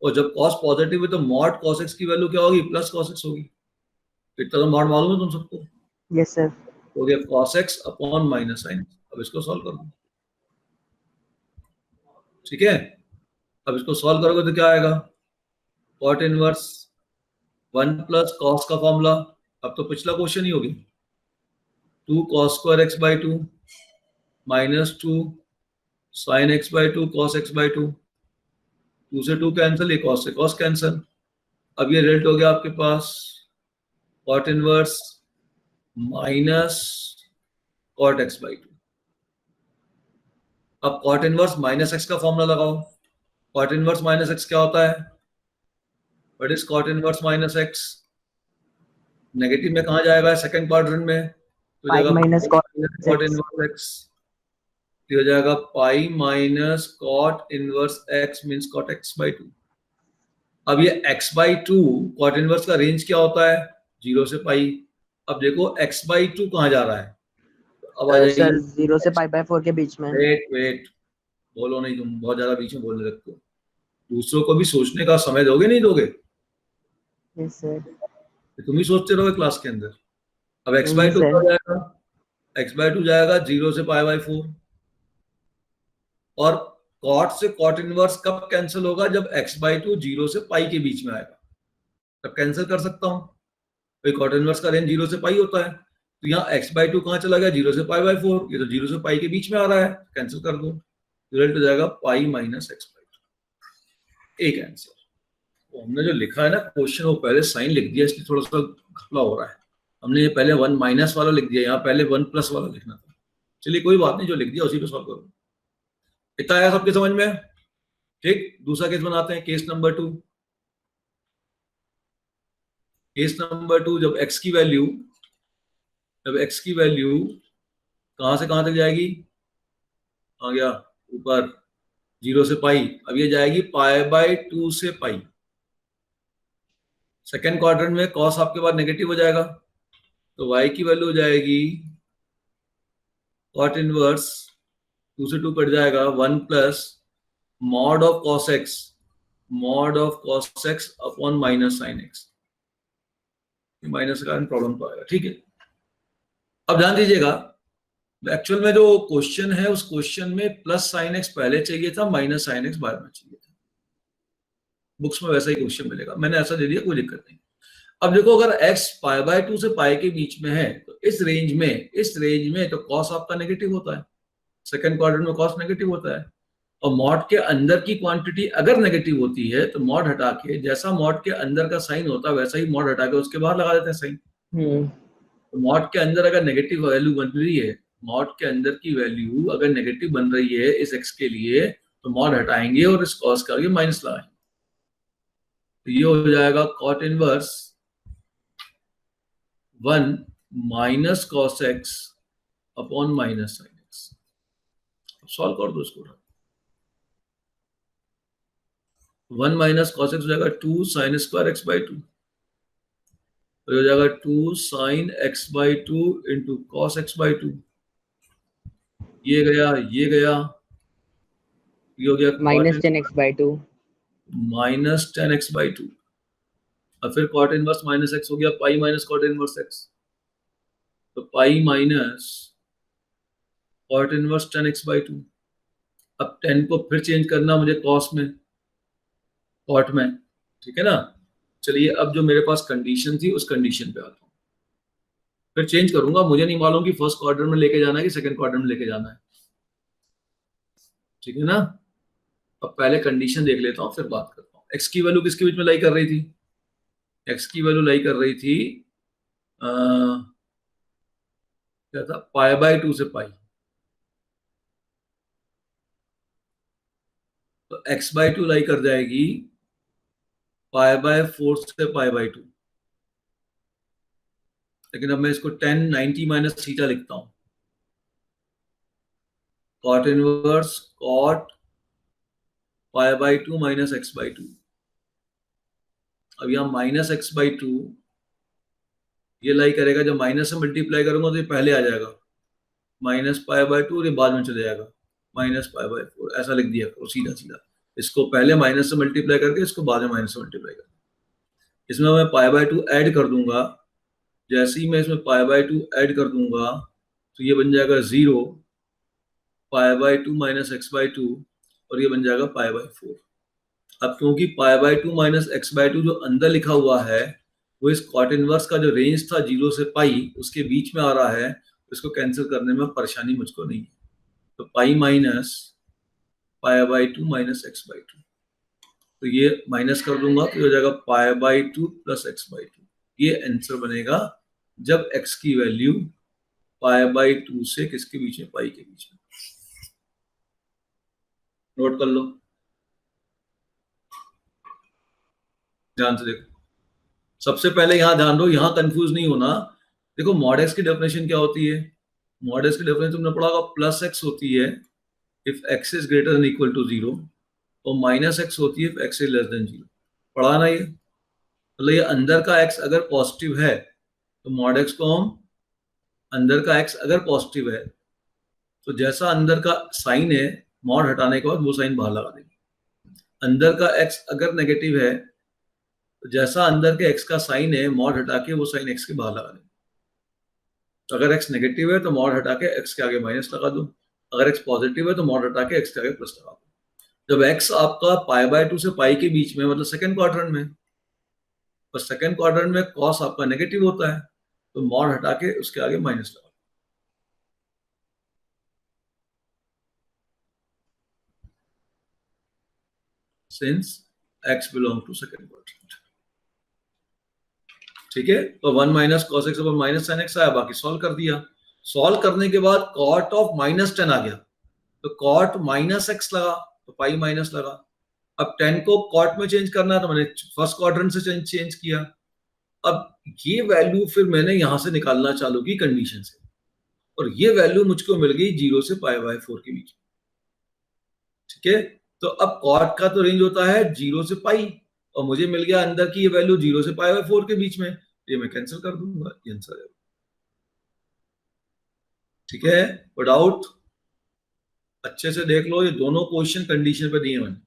और जब cos पॉजिटिव है तो मॉड cos x की वैल्यू क्या होगी, प्लस cos x होगी। इतना तो मॉड मालूम है तुम सबको। Yes sir. हो गया cos x upon minus sine. अब इसको सॉल्व कर दो, ठीक है। अब इसको सॉल्व करोगे तो क्या आएगा, cot इनवर्स 1 प्लस cos का फॉर्मूला, अब तो पिछला क्वेश्चन ही होगी, 2 cos square x by 2 minus 2 sine x by 2 cos x by 2, 2 से 2 कैंसिल, ये cos से cos कैंसिल। अब ये रिजल्ट हो गया आपके पास cot inverse minus cot x by 2। अब cot इनवर्स माइनस x का फॉर्मूला लगाओ। cot इनवर्स माइनस x क्या होता है, what is cot inverse minus x? Negative में कहाँ जाएगा, सेकंड क्वाड्रेंट में, तो पाई जाएगा माइनस cot इनवर्स x, हो जाएगा pi minus cot inverse x means cot x by 2। अब ये x बाई 2 cot इनवर्स का रेंज क्या होता है, 0 से पाई। अब देखो x बाई 2 कहाँ जा रहा है, तो अब आ सर जाएगी 0 से पाई बाय 4 के बीच में। वेट बोलो नहीं, तुम बहुत ज्यादा बीच में बोलने लगते हो, दूसरों को भी सोचने का समय दोगे नहीं दोगे, यस सर। तुम ही सोचते रहोगे क्लास के अंदर। अब x बाई 2 सर। क्या जाएगा, x बाई 2 जाएगा 0 से पाई बाई 4, और cot से cot इनवर्स कब कैंसिल होगा, जब x बाई 2 0 से पाई के बीच में आएगा, तब कैंसिल कर सकता हूं। भाई cot इनवर्स का रेंज 0 से पाई होता है, तो यहाँ x बाई 2 कहाँ चला गया, 0 से पाई बाई 4, ये तो 0 से पाई के बीच में आ रहा है, कैंसिल कर दो, रिजल्ट हो जाएगा पाई माइनस x बाई 2। एक आंसर। तो हमने जो लिखा है ना क्वेश्चन, वो पहले साइन लिख दिया, इसलिए थोड़ा सा घपला हो रहा है। हमने ये पहले 1 माइनस वाला लिख दिया, यहाँ पहले 1 प्लस वाला लिखना था। चलिए कोई बात नहीं, जो लिख दिया उसी पे सॉल्व करो। इतना आया सबके समझ में, ठीक। दूसरा केस बनाते हैं, केस नंबर 2। केस नंबर 2, जब x की वैल्यू कहां से कहां तक जाएगी, आ गया ऊपर 0 से पाई, अब ये जाएगी पाई बाय 2 से पाई। सेकेंड क्वाड्रेंट में cos आपके पास नेगेटिव हो जाएगा, तो y की वैल्यू हो जाएगी cot इनवर्स 2 से 2 कट जाएगा 1 plus mod of cos x upon minus sine x। Minus का प्रॉब्लम तो आएगा, ठीक है। अब ध्यान दीजिएगा, एक्चुअल में जो क्वेश्चन है उस क्वेश्चन में प्लस साइन x पहले चाहिए था, माइनस साइन x बाद में चाहिए था। बुक्स में वैसा ही क्वेश्चन मिलेगा, मैंने ऐसा दे दिया, कोई दिक्कत नहीं। अब देखो, अगर x पाई बाय 2 से पाई के बीच में है, तो इस रेंज में तो cos आपका नेगेटिव होता है, सेकंड क्वाड्रेंट में cos नेगेटिव होता है, और मॉड के अंदर की क्वांटिटी अगर नेगेटिव होती है तो मॉड हटा के, जैसा मॉड के अंदर का साइन होता है वैसा ही मॉड हटा के उसके बाहर लगा देते हैं साइन। तो मॉड के अंदर अगर नेगेटिव वैल्यू बन रही है, मॉड के अंदर की वैल्यू अगर नेगेटिव बन रही है इस x के लिए, तो मॉड हटाएंगे और इस cos का आगे माइनस लगाएंगे, तो ये हो जाएगा cot inverse 1 minus cos x upon minus sine x। Solve कर दो इसको, 1 माइनस cos x हो जाएगा 2 साइन स्क्वायर x बाई 2, हो जाएगा 2 sine x by 2 into cos x by 2। ये गया, ये हो गया minus 10x by 2 minus 10x by 2। और फिर कॉट इनवर्स माइनस एक्स हो गया pi minus cot inverse x, तो pi minus cot inverse tan x by two. अब 10 को फिर चेंज करना मुझे कॉस में, कॉट में, ठीक है ना। चलिए अब जो मेरे पास कंडीशन थी उस कंडीशन पे आता हूँ, फिर चेंज करूंगा, मुझे नहीं मालूम कि फर्स्ट क्वाड्रेंट में लेके जाना है कि सेकंड क्वाड्रेंट में लेके जाना है, ठीक है ना। अब पहले कंडीशन देख लेता हूँ फिर बात करता हूँ। एक्स की वैल्यू किसके बीच में लाई कर रही थी? एक्स की वैल्यू लाई कर रही थी क्या था, पाई बाय 2 से पाई, तो एक्स बाय 2 लाई कर जाएगी पाई बाय 4 से पाई बाय 2। लेकिन अब मैं इसको 10 90 माइनस थीटा लिखता हूं, cot inverse cot pi by 2 minus x by 2। अब यहां माइनस एक्स बाय 2 ये लाई करेगा, जब माइनस से मल्टीप्लाई करूंगा तो ये पहले आ जाएगा माइनस पाई बाय 2 और ये बाद में चले जाएगा माइनस पाई बाय 4, ऐसा लिख दिया करो सीधा सीधा। इसको पहले माइनस से मल्टीप्लाई करके इसको बाद में माइनस से मल्टीप्लाई करके, इसमें मैं पाई बाय 2 ऐड कर दूंगा। जैसे ही मैं इसमें पाई बाय 2 ऐड कर दूंगा तो ये बन जाएगा 0 pi by 2 minus x by 2 और ये बन जाएगा पाई बाय 4। अब क्योंकि pi by 2 minus x by 2 जो अंदर लिखा हुआ है वो इस कॉट इनवर्स का जो रेंज था 0 से पाई उसके बीच में आ रहा है, इसको कैंसिल करने में परेशानी मुझको नहीं है। तो pi minus pi by 2 minus x by 2, तो ये माइनस कर दूंगा तो हो जाएगा pi by 2 plus x by 2। ये आंसर बनेगा जब x की वैल्यू पाई बाय 2 से किसके बीच में, पाई के बीच में। नोट कर लो, ध्यान से देखो। सबसे पहले यहां ध्यान दो, यहां कंफ्यूज नहीं होना। देखो मॉड एक्स की डेफिनेशन क्या होती है? मॉड एक्स की डेफिनेशन तुमने पढ़ा होगा, प्लस एक्स होती है if x is greater than equal to 0 और माइनस एक्स होती है if x is less than 0। पढ़ा ना ये? मतलब ये अंदर का एक्स अगर पॉजिटिव है तो मॉड एक्स को हम, अंदर का एक्स अगर पॉजिटिव है तो जैसा अंदर का साइन है मॉड हटाने के बाद वो साइन बाहर लगा देंगे। अंदर का एक्स अगर नेगेटिव है तो जैसा अंदर के एक्स का साइन है मॉड हटा के वो साइन एक्स के बाहर लगा देंगे। तो अगर एक्स नेगेटिव है तो मॉड हटा के एक्स के आगे माइनस लगा दो, अगर एक्स पॉजिटिव है तो मॉड हटा के एक्स के आगे प्लस लगा दो। जब एक्स आपका पाई बाय 2 से पाई के बीच में मतलब सेकंड क्वाड्रेंट में, और सेकंड क्वाड्रेंट में कॉस आपका नेगेटिव होता है तो मॉड हटा के उसके आगे माइनस लगा। Since x belong to second quadrant, ठीक है। तो 1 minus cos x upon minus sine x आया, बाकी सॉल्व कर दिया। सॉल्व करने के बाद कॉट ऑफ माइनस 10 आ गया, तो कॉट माइनस एक्स लगा तो पाई माइनस लगा। अब 10 को कॉट में चेंज करना है तो मैंने फर्स्ट क्वाड्रेंट से चेंज किया। अब ये वैल्यू फिर मैंने यहां से निकालना चालू की कंडीशन से, और ये वैल्यू मुझको मिल गई 0 से पाई बाय 4 के बीच, ठीक है। तो अब कॉट का तो रेंज होता है 0 से पाई, और मुझे मिल गया अंदर की ये वैल्यू 0 से पाई बाय 4 के बीच में, ये मैं कैंसिल कर दूंगा, ये आंसर है, ठीक है। विदाउट अच्छे से देख लो, ये दोनों क्वेश्चन कंडीशन पे दिए मैंने।